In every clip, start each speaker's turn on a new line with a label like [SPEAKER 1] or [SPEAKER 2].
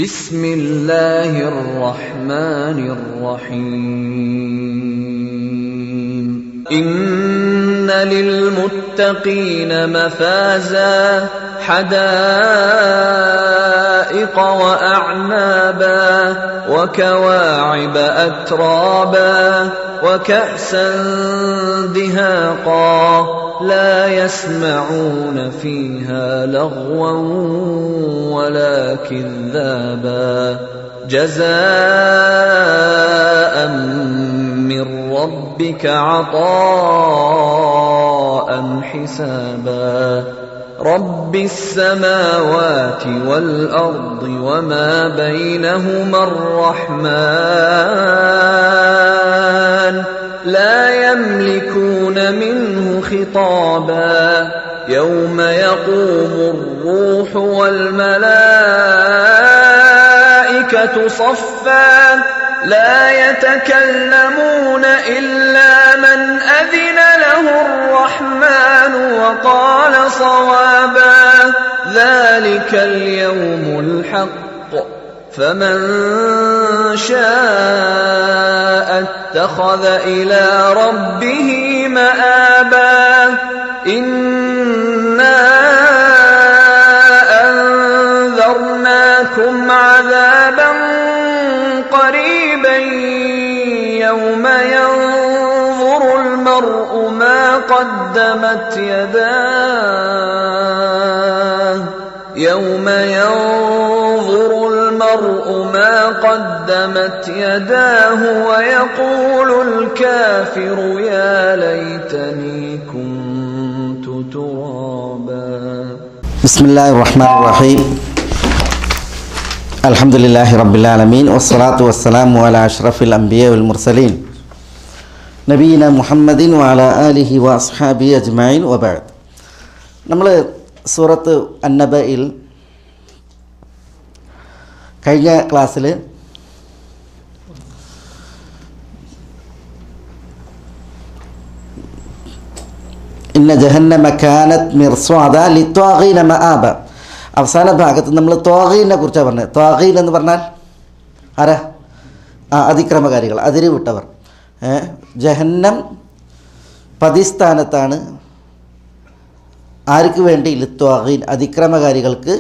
[SPEAKER 1] ബിസ്മില്ലാഹിർ റഹ്മാനിർ റഹീം. ഇന്ന ലിൽ മുത്തഖീന മഫാസാ حدائق وأعنابا وكواعب أترابا وكأسا دهاقا لا يسمعون فيها لغوا ولا كذابا جزاء من ربك عطاء حسابا رب السماوات والأرض وما بينهما الرحمن لا يملكون منه خطابا يوم يقوم الروح والملائكة صفا لا يتكلمون إلا من أذن له الرحمن وقال صوابا ذلك اليوم الحق فمن شاء اتخذ إلى ربه مآبا إنا أنذرناكم عذابا قريبا يوم ينظر المرء ما قدمت يداه يوم ينظر المرء ما قدمت يداه ويقول الكافر يا ليتني كنت ترابا.
[SPEAKER 2] بسم الله الرحمن الرحيم. الحمد لله رب العالمين والصلاة والسلام على أشرف الأنبياء والمرسلين നബീന മുഹമ്മദിൻ വഅല ആലിഹി വഅസ്ഹാബിഹി അജ്മഈൻ വബഅദ്. നമ്മൾ സൂറത്ത് അന്നബയിൽ കഴിഞ്ഞ ക്ലാസ്സിൽ ഇന്ന ജഹന്നമ കാനത് മിർസ്വാദ ലിത്വാഗീന മആബ, അവസാന ഭാഗത്ത് നമ്മൾ ത്വാഗീനെ കുറിച്ചാണ് പറഞ്ഞത്. ത്വാഗീൻ എന്ന് പറഞ്ഞാൽ ആരാ? അതിക്രമകാരികൾ, അതിര് വിട്ടവർ. ജഹന്നം പതിസ്ഥാനത്താണ്. ആർക്ക് വേണ്ടി? ലിത്വാഗീൻ, അതിക്രമകാരികൾക്ക്.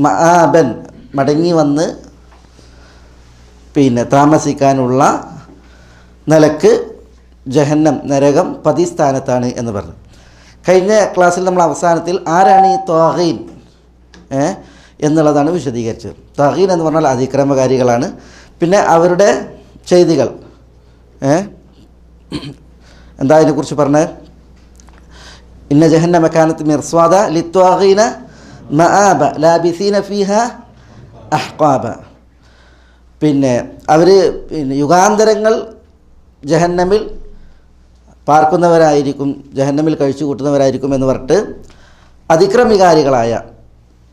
[SPEAKER 2] മആബൻ, മടങ്ങി വന്ന് താമസിക്കാനുള്ള നിലക്ക് ജഹന്നം, നരകം പതിസ്ഥാനത്താണ് എന്ന് പറഞ്ഞു. കഴിഞ്ഞ ക്ലാസ്സിൽ നമ്മൾ അവസാനത്തിൽ ആരാണ് ഈ ത്വാഗീൻ എന്നുള്ളതാണ് വിശദീകരിച്ചത്. ത്വാഗീൻ എന്ന് പറഞ്ഞാൽ അതിക്രമകാരികളാണ്. പിന്നെ അവരുടെ ചെയ്തികൾ എന്താ അതിനെക്കുറിച്ച് പറഞ്ഞത്? ഇന്ന ജഹന്നമ കാനത് മിർസ്വാദ ലിത്വാഗീന മആബ ലാബിസീന ഫീഹ അഹ്ഖാബ. പിന്നെ അവർ യുഗാന്തരങ്ങൾ ജഹന്നമിൽ പാർക്കുന്നവരായിരിക്കും, ജഹന്നമിൽ കഴിച്ചു കൂട്ടുന്നവരായിരിക്കും എന്ന് പറഞ്ഞിട്ട് അതിക്രമികാരികളായ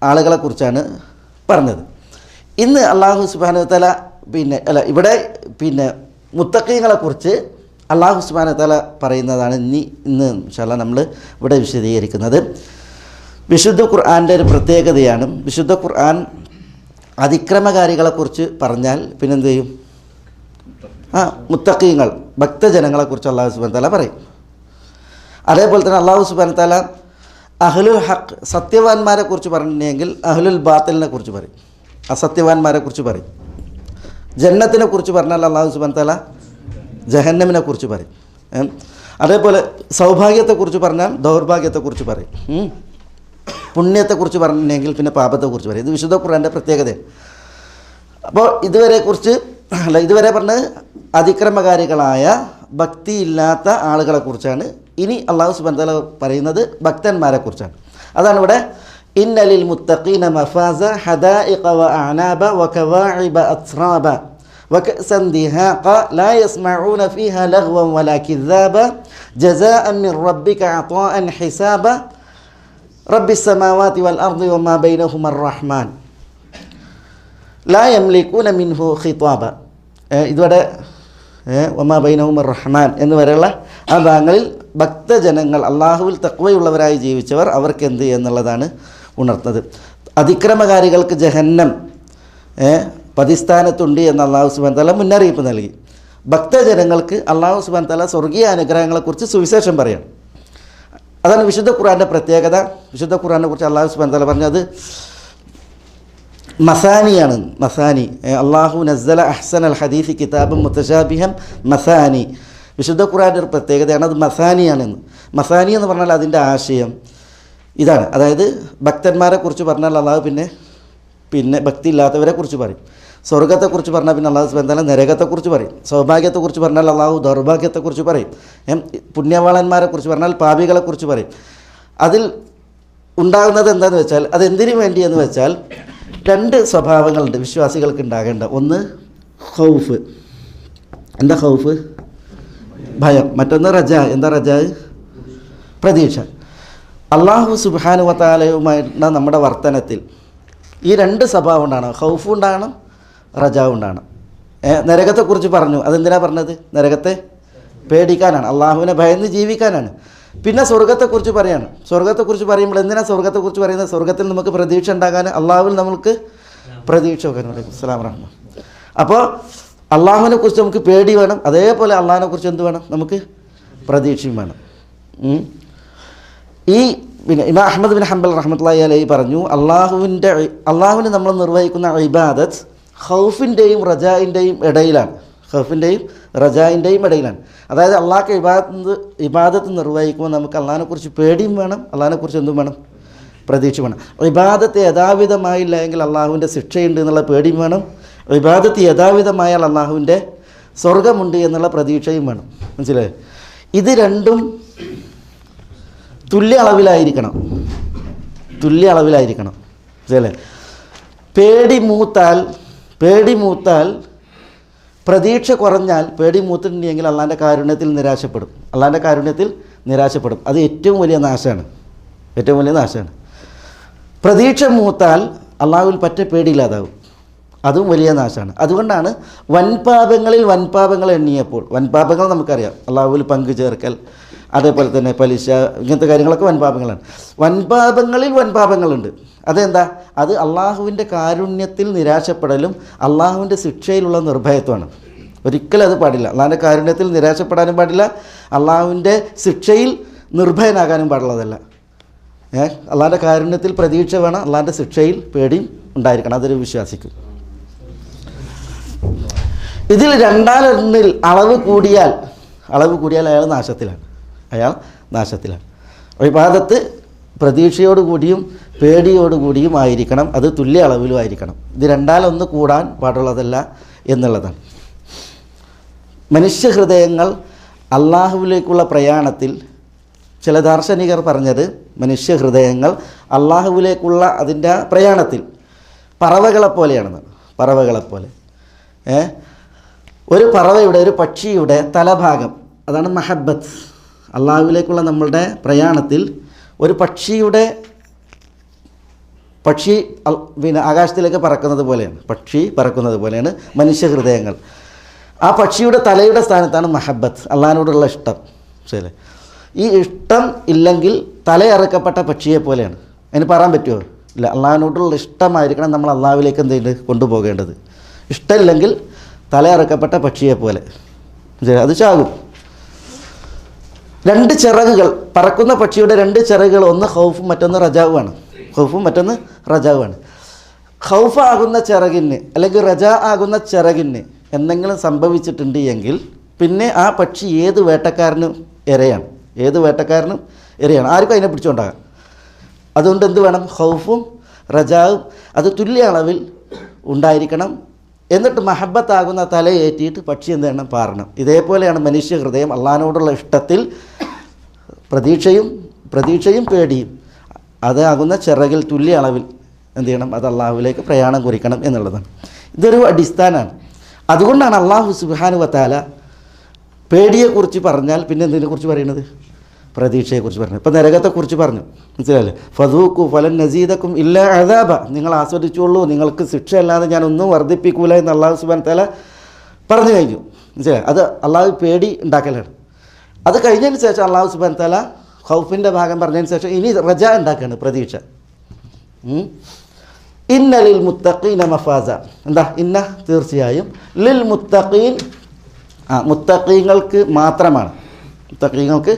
[SPEAKER 2] ആളുകളെക്കുറിച്ചാണ് പറഞ്ഞത്. ഇന്ന് അല്ലാഹു സുബ്ഹാനഹു വ തആല ഇവിടെ മുത്തഖീങ്ങളെക്കുറിച്ച് അല്ലാഹു സുബ്ഹാനഹു വ തആല പറയുന്നതാണ് ഇന്ന് ഇൻഷാ അല്ലാഹ് നമ്മൾ ഇവിടെ വിശദീകരിക്കുന്നത്. വിശുദ്ധ ഖുർആൻ്റെ ഒരു പ്രത്യേകതയാണ്, വിശുദ്ധ ഖുർആൻ അതിക്രമകാരികളെക്കുറിച്ച് പറഞ്ഞാൽ പിന്നെന്ത് ചെയ്യും? മുത്തഖീങ്ങൾ, ഭക്തജനങ്ങളെക്കുറിച്ച് അല്ലാഹു സുബ്ഹാനഹു വ തആല പറയും. അതേപോലെ തന്നെ അല്ലാഹു സുബ്ഹാനഹു വ തആല അഹ്ലുൽ ഹഖ്, സത്യവാന്മാരെ കുറിച്ച് പറഞ്ഞിട്ടുണ്ടെങ്കിൽ അഹ്ലുൽ ബാത്തിലിനെ കുറിച്ച് പറയും, അസത്യവാന്മാരെ കുറിച്ച് പറയും. ജന്നത്തിനെ കുറിച്ച് പറഞ്ഞാൽ അല്ലാഹു സുബ്ഹാനഹു വ തആല ജഹന്നമിനെ കുറിച്ച് പറയും. അതേപോലെ സൗഭാഗ്യത്തെക്കുറിച്ച് പറഞ്ഞാൽ ദൗർഭാഗ്യത്തെക്കുറിച്ച് പറയും. പുണ്യത്തെക്കുറിച്ച് പറഞ്ഞിട്ടുണ്ടെങ്കിൽ പിന്നെ പാപത്തെക്കുറിച്ച് പറയും. ഇത് വിശുദ്ധ ഖുർആൻ്റെ പ്രത്യേകതയാണ്. അപ്പോൾ ഇതുവരെ പറഞ്ഞത് അതിക്രമകാരികളായ ഭക്തിയില്ലാത്ത ആളുകളെക്കുറിച്ചാണ്. ഇനി അല്ലാഹു സുബ്ഹാനഹു വ തആല പറയുന്നത് ഭക്തന്മാരെക്കുറിച്ചാണ്. അതാണ് ഇവിടെ ഇന്ന ലിൽ മുത്തഖീന മഫാസ ഹദായിഖ വഅഅനാബ വകവാഇബ അത്റാബ വകഅസൻ ദിഹാഖ ലാ യസ്മഊന ഫീഹാ ലഗ്വൻ വലാ കിദ്ദാബ ജസാഅൻ മിൻ റബ്ബിക അതാഅൻ ഹിസാബ റബ്ബിസ് സമാവാതി വൽ അർളി വമാ ബൈനഹുമാ റഹ്മാൻ ലാ യംലികൂന മിൻഹു ഖിതാബ. ഇതുവരെ വമാ ബൈനഹുമാ റഹ്മാൻ എന്ന് വരെയുള്ള ആ ഭാഗങ്ങളിൽ ഭക്തജനങ്ങൾ, അള്ളാഹുവിൽ തഖ്വയുള്ളവരായി ജീവിച്ചവർ അവർക്ക് എന്ത് എന്നുള്ളതാണ് ഉണർത്തുന്നത്. അതിക്രമകാരികൾക്ക് ജഹന്നം പതിസ്ഥാനത്തുണ്ട് എന്ന് അള്ളാഹു സുബ്ഹാനഹു വതആല മുന്നറിയിപ്പ് നൽകി. ഭക്തജനങ്ങൾക്ക് അള്ളാഹു സുബ്ഹാനഹു വതആല സ്വർഗീയ അനുഗ്രഹങ്ങളെക്കുറിച്ച് സുവിശേഷം പറയണം. അതാണ് വിശുദ്ധ ഖുർആൻ്റെ പ്രത്യേകത. വിശുദ്ധ ഖുർആനെ കുറിച്ച് അള്ളാഹു സുബ്ഹാനഹു വതആല പറഞ്ഞത് മസാനിയാണ്. മസാനി, അള്ളാഹു നസ്സല അഹ്സനൽ ഹദീസ് കിതാബും മുതശാബിഹൻ മസാനി. വിശുദ്ധ ഖുർആൻ്റെ ഒരു പ്രത്യേകതയാണ് അത് മസാനിയാണെന്ന്. മസാനി എന്ന് പറഞ്ഞാൽ അതിൻ്റെ ആശയം ഇതാണ്. അതായത് ഭക്തന്മാരെക്കുറിച്ച് പറഞ്ഞാൽ അള്ളാഹു പിന്നെ ഭക്തി ഇല്ലാത്തവരെ കുറിച്ച് പറയും. സ്വർഗത്തെക്കുറിച്ച് പറഞ്ഞാൽ പിന്നെ അള്ളാഹു സുബ്ഹാനഹു വതആല നരകത്തെക്കുറിച്ച് പറയും. സൗഭാഗ്യത്തെക്കുറിച്ച് പറഞ്ഞാൽ അള്ളാഹു ദൗർഭാഗ്യത്തെക്കുറിച്ച് പറയും. പുണ്യവാളന്മാരെക്കുറിച്ച് പറഞ്ഞാൽ പാപികളെക്കുറിച്ച് പറയും. അതിൽ ഉണ്ടാകുന്നത് എന്താണെന്ന് വെച്ചാൽ അതെന്തിനു വേണ്ടിയെന്ന് വെച്ചാൽ രണ്ട് സ്വഭാവങ്ങളുണ്ട് വിശ്വാസികൾക്ക് ഉണ്ടാകേണ്ട. ഒന്ന് ഖൗഫ്. എന്താ ഖൗഫ്? ഭയം. മറ്റൊന്ന് റജാ. എന്താ റജാ? പ്രതീക്ഷ. അള്ളാഹു സുബ്ഹാനഹു വതആലയുമായിട്ടുള്ള നമ്മുടെ വർത്തനത്തിൽ ഈ രണ്ട് സ്വഭാവം ഉണ്ടാകണം. ഖൗഫ് ഉണ്ടാകണം, റജാ ഉണ്ടാകണം. നരകത്തെക്കുറിച്ച് പറഞ്ഞു. അതെന്തിനാണ് പറഞ്ഞത്? നരകത്തെ പേടിക്കാനാണ്, അള്ളാഹുവിനെ ഭയന്ന് ജീവിക്കാനാണ്. പിന്നെ സ്വർഗത്തെക്കുറിച്ച് പറയാണ്. സ്വർഗത്തെക്കുറിച്ച് പറയുമ്പോൾ എന്തിനാണ് സ്വർഗത്തെക്കുറിച്ച് പറയുന്നത്? സ്വർഗത്തിൽ നമുക്ക് പ്രതീക്ഷ ഉണ്ടാകാൻ, അള്ളാഹുവിൽ നമുക്ക് പ്രതീക്ഷ വെക്കാൻ. അസ്സലാമു അലൈക്കും. അപ്പോൾ അള്ളാഹുവിനെ കുറിച്ച് നമുക്ക് പേടി വേണം, അതേപോലെ അള്ളാഹിനെ കുറിച്ച് എന്ത് വേണം? നമുക്ക് പ്രതീക്ഷയും വേണം. ഈ ഇമാം അഹ്മദ് ബിൻ ഹംബൽ റഹ്മത്തുള്ളാഹി അലൈഹി പറഞ്ഞു, അള്ളാഹുവിന് നമ്മൾ നിർവഹിക്കുന്ന ഇബാദത്ത് ഖൗഫിൻ്റെയും റജായിൻ്റെയും ഇടയിലാണ്. ഖൗഫിൻ്റെയും റജായിൻ്റെയും ഇടയിലാണ്. അതായത് അള്ളാഹ്ക്ക് ഇബാദത്ത് നിർവഹിക്കുമ്പോൾ നമുക്ക് അള്ളാഹിനെക്കുറിച്ച് പേടിയും വേണം, അള്ളാഹിനെക്കുറിച്ച് എന്തും വേണം? പ്രതീക്ഷ വേണം. ഇബാദത്ത് യഥാവിധമായില്ല എങ്കിൽ അള്ളാഹുവിൻ്റെ ശിക്ഷയുണ്ട് എന്നുള്ള പേടിയും വേണം. ഇബാദത്ത് യഥാവിധമായാൽ അള്ളാഹുവിൻ്റെ സ്വർഗമുണ്ട് എന്നുള്ള പ്രതീക്ഷയും വേണം. മനസ്സിലായോ? ഇത് രണ്ടും തുല്യ അളവിലായിരിക്കണം. മനസ്സിലല്ലേ? പേടി മൂത്താൽ പ്രതീക്ഷ കുറഞ്ഞാൽ, പേടി മൂത്തിട്ടുണ്ടെങ്കിൽ അള്ളാഹിൻ്റെ കാരുണ്യത്തിൽ നിരാശപ്പെടും. അത് ഏറ്റവും വലിയ നാശമാണ്. പ്രതീക്ഷ മൂത്താൽ അള്ളാഹുവിൽ പറ്റ പേടിയില്ലാതാവും. അതും വലിയ നാശമാണ്. അതുകൊണ്ടാണ് വൻപാപങ്ങൾ എണ്ണിയപ്പോൾ, വൻപാപങ്ങൾ നമുക്കറിയാം, അള്ളാഹുവിൽ പങ്കു ചേർക്കൽ, അതേപോലെ തന്നെ പലിശ, ഇങ്ങനത്തെ കാര്യങ്ങളൊക്കെ വൻപാപങ്ങളാണ്. വൻപാപങ്ങളുണ്ട്. അതെന്താ? അത് അള്ളാഹുവിൻ്റെ കാരുണ്യത്തിൽ നിരാശപ്പെടലും അള്ളാഹുവിൻ്റെ ശിക്ഷയിലുള്ള നിർഭയത്വമാണ്. ഒരിക്കലും അത് പാടില്ല. അള്ളാഹിൻ്റെ കാരുണ്യത്തിൽ നിരാശപ്പെടാനും പാടില്ല, അള്ളാഹുവിൻ്റെ ശിക്ഷയിൽ നിർഭയനാകാനും പാടുള്ളതല്ല. അള്ളാഹിൻ്റെ കാരുണ്യത്തിൽ പ്രതീക്ഷ വേണം, അള്ളാഹിൻ്റെ ശിക്ഷയിൽ പേടിയും ഉണ്ടായിരിക്കണം. അതൊരു വിശ്വാസിക്കും. ഇതിൽ രണ്ടാലൊന്നിൽ അളവ് കൂടിയാൽ അയാൾ നാശത്തിലാണ്. ഇബാദത്ത് പ്രതീക്ഷയോടുകൂടിയും പേടിയോടുകൂടിയും ആയിരിക്കണം. അത് തുല്യ അളവിലും ആയിരിക്കണം. ഇത് രണ്ടാലൊന്ന് കൂടാൻ പാടുള്ളതല്ല എന്നുള്ളതാണ്. മനുഷ്യഹൃദയങ്ങൾ അള്ളാഹുവിലേക്കുള്ള പ്രയാണത്തിൽ ചില ദാർശനികർ പറഞ്ഞത്, മനുഷ്യഹൃദയങ്ങൾ അള്ളാഹുവിലേക്കുള്ള അതിൻ്റെ പ്രയാണത്തിൽ പറവകളെപ്പോലെയാണെന്ന്. ഒരു പറവയുടെ, ഒരു പക്ഷിയുടെ തലഭാഗം, അതാണ് മഹബത്ത്. അള്ളാഹുവിലേക്കുള്ള നമ്മളുടെ പ്രയാണത്തിൽ ഒരു പക്ഷി ആകാശത്തിലേക്ക് പറക്കുന്നത് പോലെയാണ് മനുഷ്യഹൃദയങ്ങൾ. ആ പക്ഷിയുടെ തലയുടെ സ്ഥാനത്താണ് മഹബത്ത്, അള്ളാഹിനോടുള്ള ഇഷ്ടം. ശരി, ഈ ഇഷ്ടം ഇല്ലെങ്കിൽ തലയറുക്കപ്പെട്ട പക്ഷിയെ പോലെയാണ്. അതിന് പറയാൻ പറ്റുമോ? ഇല്ല. അള്ളാഹിനോടുള്ള ഇഷ്ടമായിരിക്കണം നമ്മൾ അള്ളാഹുവിലേക്ക് എന്തെങ്കിലും കൊണ്ടുപോകേണ്ടത്. ഇഷ്ടമില്ലെങ്കിൽ തലയറുക്കപ്പെട്ട പക്ഷിയെ പോലെ അത് ചാകും. രണ്ട് ചിറകുകൾ, പറക്കുന്ന പക്ഷിയുടെ രണ്ട് ചിറകുകൾ, ഒന്ന് ഖൗഫും മറ്റൊന്ന് റജാവുമാണ്. ഖൗഫ് ആകുന്ന ചിറകിന് അല്ലെങ്കിൽ റജാ ആകുന്ന ചിറകിന് എന്തെങ്കിലും സംഭവിച്ചിട്ടുണ്ട് എങ്കിൽ പിന്നെ ആ പക്ഷി ഏത് വേട്ടക്കാരനും ഇരയാണ്. ആർക്കും അതിനെ പിടിച്ചുകൊണ്ടാകാം. അതുകൊണ്ട് എന്ത് വേണം? ഖൗഫും റജാവും അത് തുല്യ അളവിൽ ഉണ്ടായിരിക്കണം. എന്നിട്ട് മഹബത്താകുന്ന തലയേറ്റിയിട്ട് പക്ഷി എന്ത് ചെയ്യണം? പാറണം. ഇതേപോലെയാണ് മനുഷ്യ ഹൃദയം. അള്ളാഹിനോടുള്ള ഇഷ്ടത്തിൽ പ്രതീക്ഷയും പേടിയും അതാകുന്ന ചിറകിൽ തുല്യ അളവിൽ എന്ത് ചെയ്യണം? അത് അള്ളാഹുവിലേക്ക് പ്രയാണം കുറിക്കണം എന്നുള്ളതാണ്. ഇതൊരു അടിസ്ഥാനമാണ്. അതുകൊണ്ടാണ് അള്ളാഹു സുബ്ഹാനഹു വതആല പേടിയെക്കുറിച്ച് പറഞ്ഞാൽ പിന്നെ എന്തിനെക്കുറിച്ച് പറയുന്നത്? പ്രതീക്ഷയെക്കുറിച്ച് പറഞ്ഞു. ഇപ്പോൾ നരകത്തെക്കുറിച്ച് പറഞ്ഞു, മനസ്സിലായില്ലേ? ഫദൂഖു ഫലൻ നസീദക്കും ഇല്ലാ അദാബ, നിങ്ങൾ ആസ്വദിച്ചുള്ളൂ, നിങ്ങൾക്ക് ശിക്ഷ അല്ലാതെ ഞാൻ ഒന്നും വർദ്ധിപ്പിക്കൂല എന്ന് അള്ളാഹു സുബ്ഹാനഹു വതആല പറഞ്ഞു കഴിഞ്ഞു. മനസ്സിലായി? അത് അള്ളാഹു പേടി ഉണ്ടാക്കലാണ്. അത് കഴിഞ്ഞതിന് ശേഷം അള്ളാഹു സുബ്ഹാനഹു വതആല ഖൗഫിൻ്റെ ഭാഗം പറഞ്ഞതിന് ശേഷം ഇനി റജ ഉണ്ടാക്കുകയാണ്, പ്രതീക്ഷ. ഇന്ന ലിൽ മുത്തഖീന മഫാസ. എന്താ ഇന്ന? തീർച്ചയായും ലിൽ മുത്തഖീൻ, മുത്തഖീങ്ങൾക്ക് മാത്രമാണ്, മുത്തഖീങ്ങൾക്ക്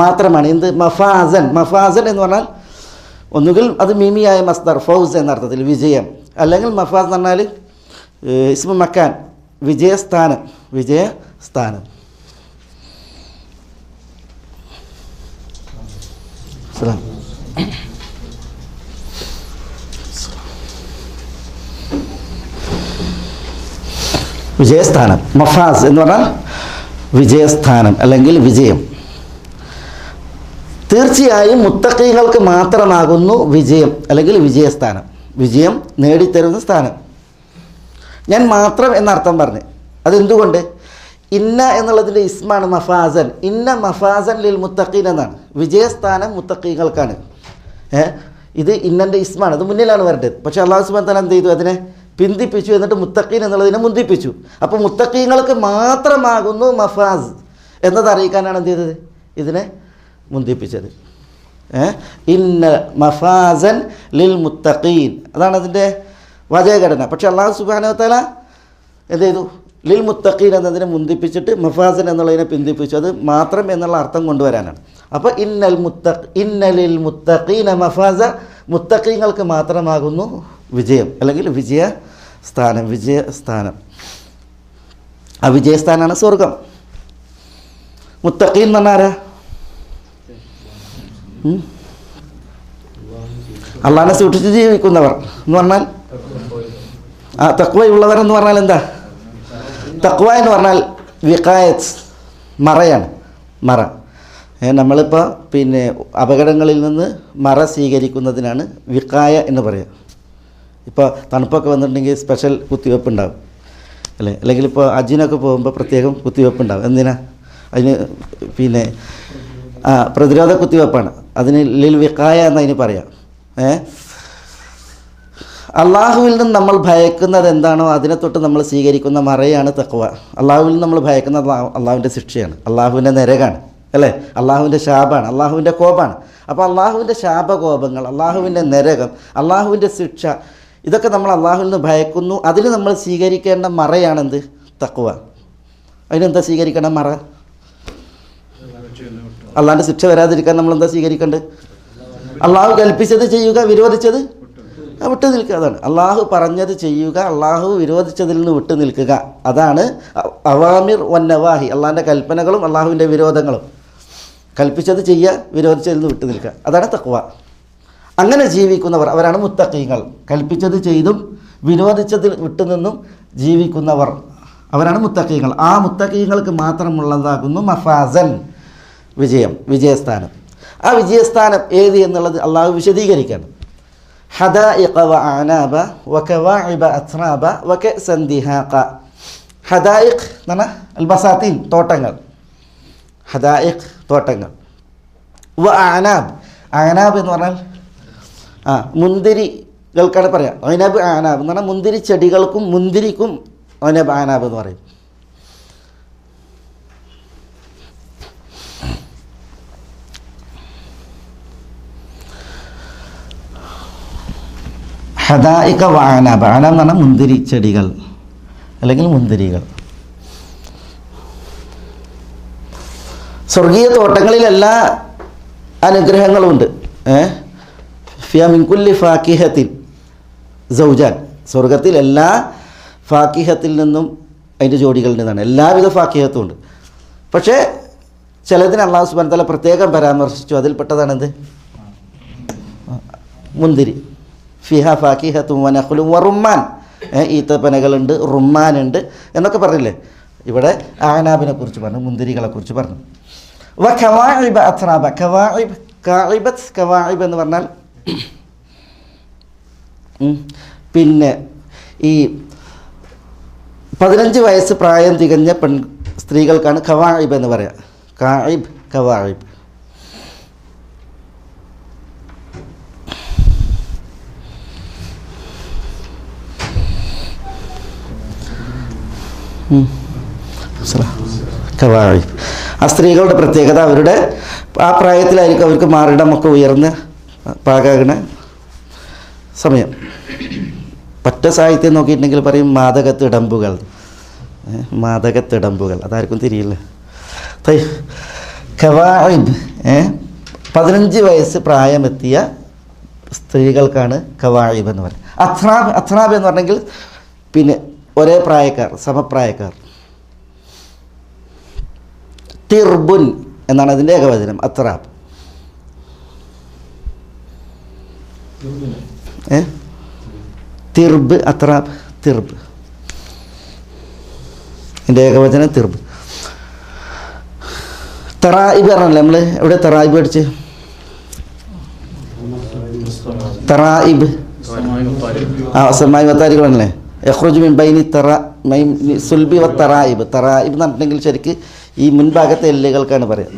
[SPEAKER 2] മാത്രമാണ്. എന്ത്? മഫാസൻ. മഫാസൻ എന്ന് പറഞ്ഞാൽ ഒന്നുകിൽ അത് മീമിയായ മസ്ദർ ഫൗസ് എന്ന അർത്ഥത്തിൽ വിജയം, അല്ലെങ്കിൽ മഫാസ് എന്ന് പറഞ്ഞാൽ ഇസ്മു മക്കാൻ, വിജയസ്ഥാനം, വിജയസ്ഥാനം. വിജയസ്ഥാനം. മഫാസ് എന്ന് പറഞ്ഞാൽ വിജയസ്ഥാനം അല്ലെങ്കിൽ വിജയം. തീർച്ചയായും മുത്തഖീങ്ങൾക്ക് മാത്രമാകുന്നു വിജയം അല്ലെങ്കിൽ വിജയസ്ഥാനം, വിജയം നേടിത്തരുന്ന സ്ഥാനം. ഞാൻ മാത്രം എന്നർത്ഥം പറഞ്ഞു. അതെന്തുകൊണ്ട്? ഇന്ന എന്നുള്ളതിൻ്റെ ഇസ്മാണ് മഫാസൻ. ഇന്ന മഫാസൻ ലിൽ മുത്തഖീൻ എന്നാണ്. വിജയസ്ഥാനം മുത്തഖീങ്ങൾക്കാണ്. ഇത് ഇന്നൻ്റെ ഇസ്മാണ്, അത് മുന്നിലാണ് വരേണ്ടത്. പക്ഷേ അല്ലാഹു സുബ്ഹാനഹു വ തആല എന്ത് ചെയ്തു? അതിനെ പിന്തിപ്പിച്ചു, എന്നിട്ട് മുത്തഖീൻ എന്നുള്ളതിനെ മുന്തിപ്പിച്ചു. അപ്പോൾ മുത്തഖീങ്ങൾക്ക് മാത്രമാകുന്നു മഫാസ് എന്നത് അറിയിക്കാനാണ് എന്ത് ചെയ്തത്? ഇതിനെ മുന്തിപ്പിച്ചത്. ഇന്ന മഫാസൻ ലിൽ മുത്തഖീൻ, അതാണ് അതിൻ്റെ വാചകഘടന. പക്ഷേ അല്ലാഹു സുബ്ഹാനഹു വ തആല എന്ത് ചെയ്തു? ലിൽ മുത്തഖീൻ എന്നതിനെ മുന്തിപ്പിച്ചിട്ട് മഫാസൻ എന്നുള്ളതിനെ പിന്തിപ്പിച്ചു. അത് മാത്രം എന്നുള്ള അർത്ഥം കൊണ്ടുവരാനാണ്. അപ്പോൾ ഇന്ന ലിൽ മുത്തഖീന മഫാസ, മുത്തഖീങ്ങൾക്ക് മാത്രമാകുന്നു വിജയം അല്ലെങ്കിൽ വിജയസ്ഥാനം, വിജയസ്ഥാനം. ആ വിജയസ്ഥാനാണ് സ്വർഗം. മുത്തഖീൻ എന്ന് പറഞ്ഞാൽ ആരാ? അള്ളാഹിനെ സൂക്ഷിച്ച് ജീവിക്കുന്നവർ എന്ന് പറഞ്ഞാൽ, തഖ്വയുള്ളവർ എന്ന് പറഞ്ഞാൽ എന്താ? തഖ്വ എന്ന് പറഞ്ഞാൽ വിഖായത്ത്, മറയാണ്, മറ. നമ്മളിപ്പോൾ പിന്നെ അപകടങ്ങളിൽ നിന്ന് മറ സ്വീകരിക്കുന്നതിനാണ് വിഖായ എന്ന് പറയുക. ഇപ്പോൾ തണുപ്പൊക്കെ വന്നിട്ടുണ്ടെങ്കിൽ സ്പെഷ്യൽ കുത്തിവെപ്പ് ഉണ്ടാകും അല്ലേ? അല്ലെങ്കിൽ ഇപ്പോൾ ഹജ്ജിനൊക്കെ പോകുമ്പോൾ പ്രത്യേകം കുത്തിവെപ്പ് ഉണ്ടാകും. എന്തിനാ? അതിന് പിന്നെ പ്രതിരോധ കുത്തിവെപ്പാണ്. അതിന് ലിൽ വിഖായ എന്നതിന് പറയാം. അള്ളാഹുവിൽ നിന്ന് നമ്മൾ ഭയക്കുന്നത് എന്താണോ അതിനെ തൊട്ട് നമ്മൾ സ്വീകരിക്കുന്ന മറയാണ് തഖ്വ. അള്ളാഹുവിൽ നിന്ന് നമ്മൾ ഭയക്കുന്നത് അള്ളാഹുവിൻ്റെ ശിക്ഷയാണ്, അള്ളാഹുവിൻ്റെ നരകാണ് അല്ലേ? അള്ളാഹുവിൻ്റെ ശാപാണ്, അള്ളാഹുവിൻ്റെ കോപാണ്. അപ്പോൾ അള്ളാഹുവിൻ്റെ ശാപകോപങ്ങൾ, അള്ളാഹുവിൻ്റെ നരകം, അള്ളാഹുവിൻ്റെ ശിക്ഷ, ഇതൊക്കെ നമ്മൾ അള്ളാഹുവിൽ നിന്ന് ഭയക്കുന്നു. അതിന് നമ്മൾ സ്വീകരിക്കേണ്ട മറയാണെന്ത്? തഖ്വ. അതിനെന്താ സ്വീകരിക്കണം? മറ. അള്ളാഹിൻ്റെ ശിക്ഷ വരാതിരിക്കാൻ നമ്മളെന്താ സ്വീകരിക്കേണ്ടത്? അള്ളാഹു കൽപ്പിച്ചത് ചെയ്യുക, വിരോധിച്ചത് വിട്ടു നിൽക്കുക. അതാണ് അള്ളാഹു പറഞ്ഞത് ചെയ്യുക, അള്ളാഹു വിരോധിച്ചതിൽ നിന്ന് വിട്ടു നിൽക്കുക. അതാണ് അവാമിർ വന്നവാഹി, അള്ളാഹിൻ്റെ കൽപ്പനകളും അള്ളാഹുവിൻ്റെ വിരോധങ്ങളും. കൽപ്പിച്ചത് ചെയ്യുക, വിരോധിച്ചതിൽ നിന്ന് വിട്ടു നിൽക്കുക, അതാണ് തഖ്വ. അങ്ങനെ ജീവിക്കുന്നവർ അവരാണ് മുത്തഖീങ്ങൾ. കൽപ്പിച്ചത് ചെയ്തും വിരോധിച്ചതിൽ വിട്ടുനിന്നും ജീവിക്കുന്നവർ അവരാണ് മുത്തഖീങ്ങൾ. ആ മുത്തഖീങ്ങൾക്ക് മാത്രമുള്ളതാകുന്നു മഫാസൻ, വിജയം, വിജയസ്ഥാനം. ആ വിജയസ്ഥാനം ഏത് എന്നുള്ളത് അള്ളാഹു വിശദീകരിക്കുകയാണ്. ഹദായിഖ വഅനാബ വകവാഇബ അത്റാബ വകഅസൻ ദിഹാഖ. ഹദായിഖ് എന്ന് പറഞ്ഞാൽ അൽബസാത്തീൻ, തോട്ടങ്ങൾ. ഹദായിഖ്, തോട്ടങ്ങൾ. വഅനാബ്, അനാബ് എന്ന് പറഞ്ഞാൽ മുന്തിരികൾക്കാണ് പറയാം. അനാബ്, അനാബ് എന്ന് പറഞ്ഞാൽ മുന്തിരി ചെടികൾക്കും മുന്തിരിക്കും അനാബ്, അനാബ് എന്ന് പറയും. ഹദായിഖ വഅനാബ, അനാബ് എന്ന് പറഞ്ഞാൽ മുന്തിരി ചെടികൾ അല്ലെങ്കിൽ മുന്തിരികൾ. സ്വർഗീയ തോട്ടങ്ങളിൽ എല്ലാ അനുഗ്രഹങ്ങളും ഉണ്ട്. ഫിയ മിൻ കുല്ലി ഫാക്കിഹത്തിൻ സൗജാൻ, സ്വർഗത്തിൽ എല്ലാ ഫാക്കിഹത്തിൽ നിന്നും അതിൻ്റെ ജോഡികളിൽ നിന്നാണ്, എല്ലാവിധ ഫാക്കിഹത്തും ഉണ്ട്. പക്ഷേ ചിലതിന് അല്ലാഹു സുബ്ഹാനഹു വ തആല പ്രത്യേകം പരാമർശിച്ചു. അതിൽപ്പെട്ടതാണെന്ത്? മുന്തിരി. ഫിഹ ഫാക്കിഹത്തും വനഖ്ലും വറുമ്മാൻ, ഈത്തപ്പനകളുണ്ട്, റുമ്മാനുണ്ട് എന്നൊക്കെ പറഞ്ഞില്ലേ. ഇവിടെ അനാബിനെ കുറിച്ച് പറഞ്ഞു, മുന്തിരികളെ കുറിച്ച് പറഞ്ഞു. വകവാഇബ അത്റാബ, കവാഇബ്, കാഇബത്ത്, കവാഇബ് എന്ന് പറഞ്ഞാൽ പിന്നെ ഈ 15 വയസ്സ് പ്രായം തികഞ്ഞ സ്ത്രീകൾക്കാണ് കവാഇബ് എന്ന് പറയാം. കാഇബ്, കവാഇബ്. കവാഇബ്. ആ സ്ത്രീകളുടെ പ്രത്യേകത അവരുടെ ആ പ്രായത്തിലായിരിക്കും അവർക്ക് മാറിടമൊക്കെ ഉയർന്ന് പാകാകുന്ന സമയം. പറ്റ സാഹിത്യം നോക്കിയിട്ടുണ്ടെങ്കിൽ പറയും മാദകത്തിടമ്പുകൾ. മാദകത്തിടമ്പുകൾ അതാർക്കും തിരിയില്ല. ഖവാഇബ് 15 വയസ്സ് പ്രായമെത്തിയ സ്ത്രീകൾക്കാണ് ഖവാഇബ് എന്ന് പറയുന്നത്. അത്രാബ് എന്ന് പറഞ്ഞെങ്കിൽ പിന്നെ ഒരേ പ്രായക്കാർ, സമപ്രായക്കാർ. തിർബുൻ എന്നാണ് അതിൻ്റെ ഏകവചനം. അത്രാബ് തിർബ്, അത്രാബ്, തിർബ്. ഇതിൻ്റെ ഏകവചനം തിർബ്. തറായിബ് പറഞ്ഞല്ലേ നമ്മൾ എവിടെ തറായിബ് പഠിച്ച്? തറായിബ് സമായിവത്താരികളല്ലേ? യഖ്റുജു മിൻ ബൈനി സുൽബി വ തറായിബ്. തറായിബ് എന്ന് പറഞ്ഞിട്ടുണ്ടെങ്കിൽ ശരിക്ക് ഈ മുൻഭാഗത്തെ എല്ലുകൾക്കാണ് പറയുക.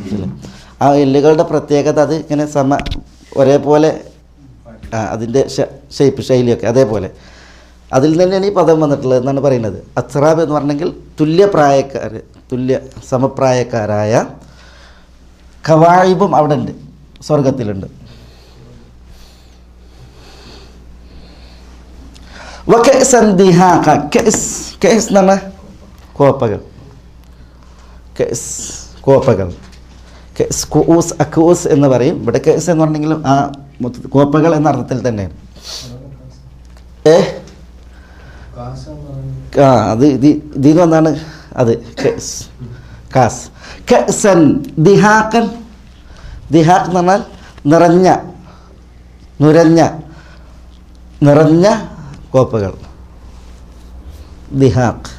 [SPEAKER 2] ആ എല്ലുകളുടെ പ്രത്യേകത അത് ഇങ്ങനെ ഒരേപോലെ അതിൻ്റെ ഷേപ്പ് ശൈലിയൊക്കെ അതേപോലെ അതിൽ തന്നെയാണ് ഈ പദം വന്നിട്ടുള്ളത് എന്നാണ് പറയുന്നത്. അത്രാബ് എന്ന് പറഞ്ഞെങ്കിൽ തുല്യ സമപ്രായക്കാരായ ഖവാഇബും അവിടെ ഉണ്ട്, സ്വർഗത്തിലുണ്ട്. എന്ന് പറഞ്ഞാൽ കോപ്പകൾ. കോപ്പകൾ അക്കൂസ് എന്ന് പറയും. ഇവിടെ കെസ് എന്ന് പറഞ്ഞെങ്കിലും ആ കോപ്പകൾ എന്ന അർത്ഥത്തിൽ തന്നെയാണ്. അത് ഇതിൽ വന്നാണ് അത് കാസ്. കഅ്സൻ ദിഹാക്കൻ. ദിഹാക്ക് എന്ന് പറഞ്ഞാൽ നിറഞ്ഞ കോപ്പകൾ. ദിഹാക്ക്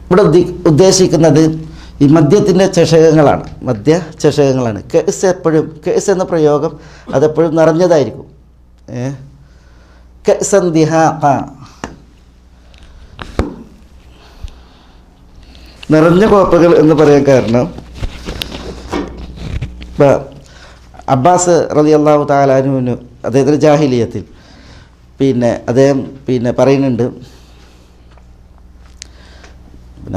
[SPEAKER 2] ഇവിടെ ഉദ്ദേശിക്കുന്നത് ഈ മദ്യത്തിൻ്റെ ചഷകങ്ങളാണ്. ചഷകങ്ങളാണ്. കെസ് എപ്പോഴും കെസ് എന്ന പ്രയോഗം അതെപ്പോഴും നിറഞ്ഞതായിരിക്കും. കഅ്സൻ ദിഹാഖ, നിറഞ്ഞ കോപ്പകൾ എന്ന് പറയാൻ കാരണം ഇപ്പം അബ്ബാസ് റളിയല്ലാഹു തആല അൻഹുവിന് അദ്ദേഹത്തിൻ്റെ ജാഹിലിയത്തിൽ അദ്ദേഹം പറയുന്നുണ്ട്.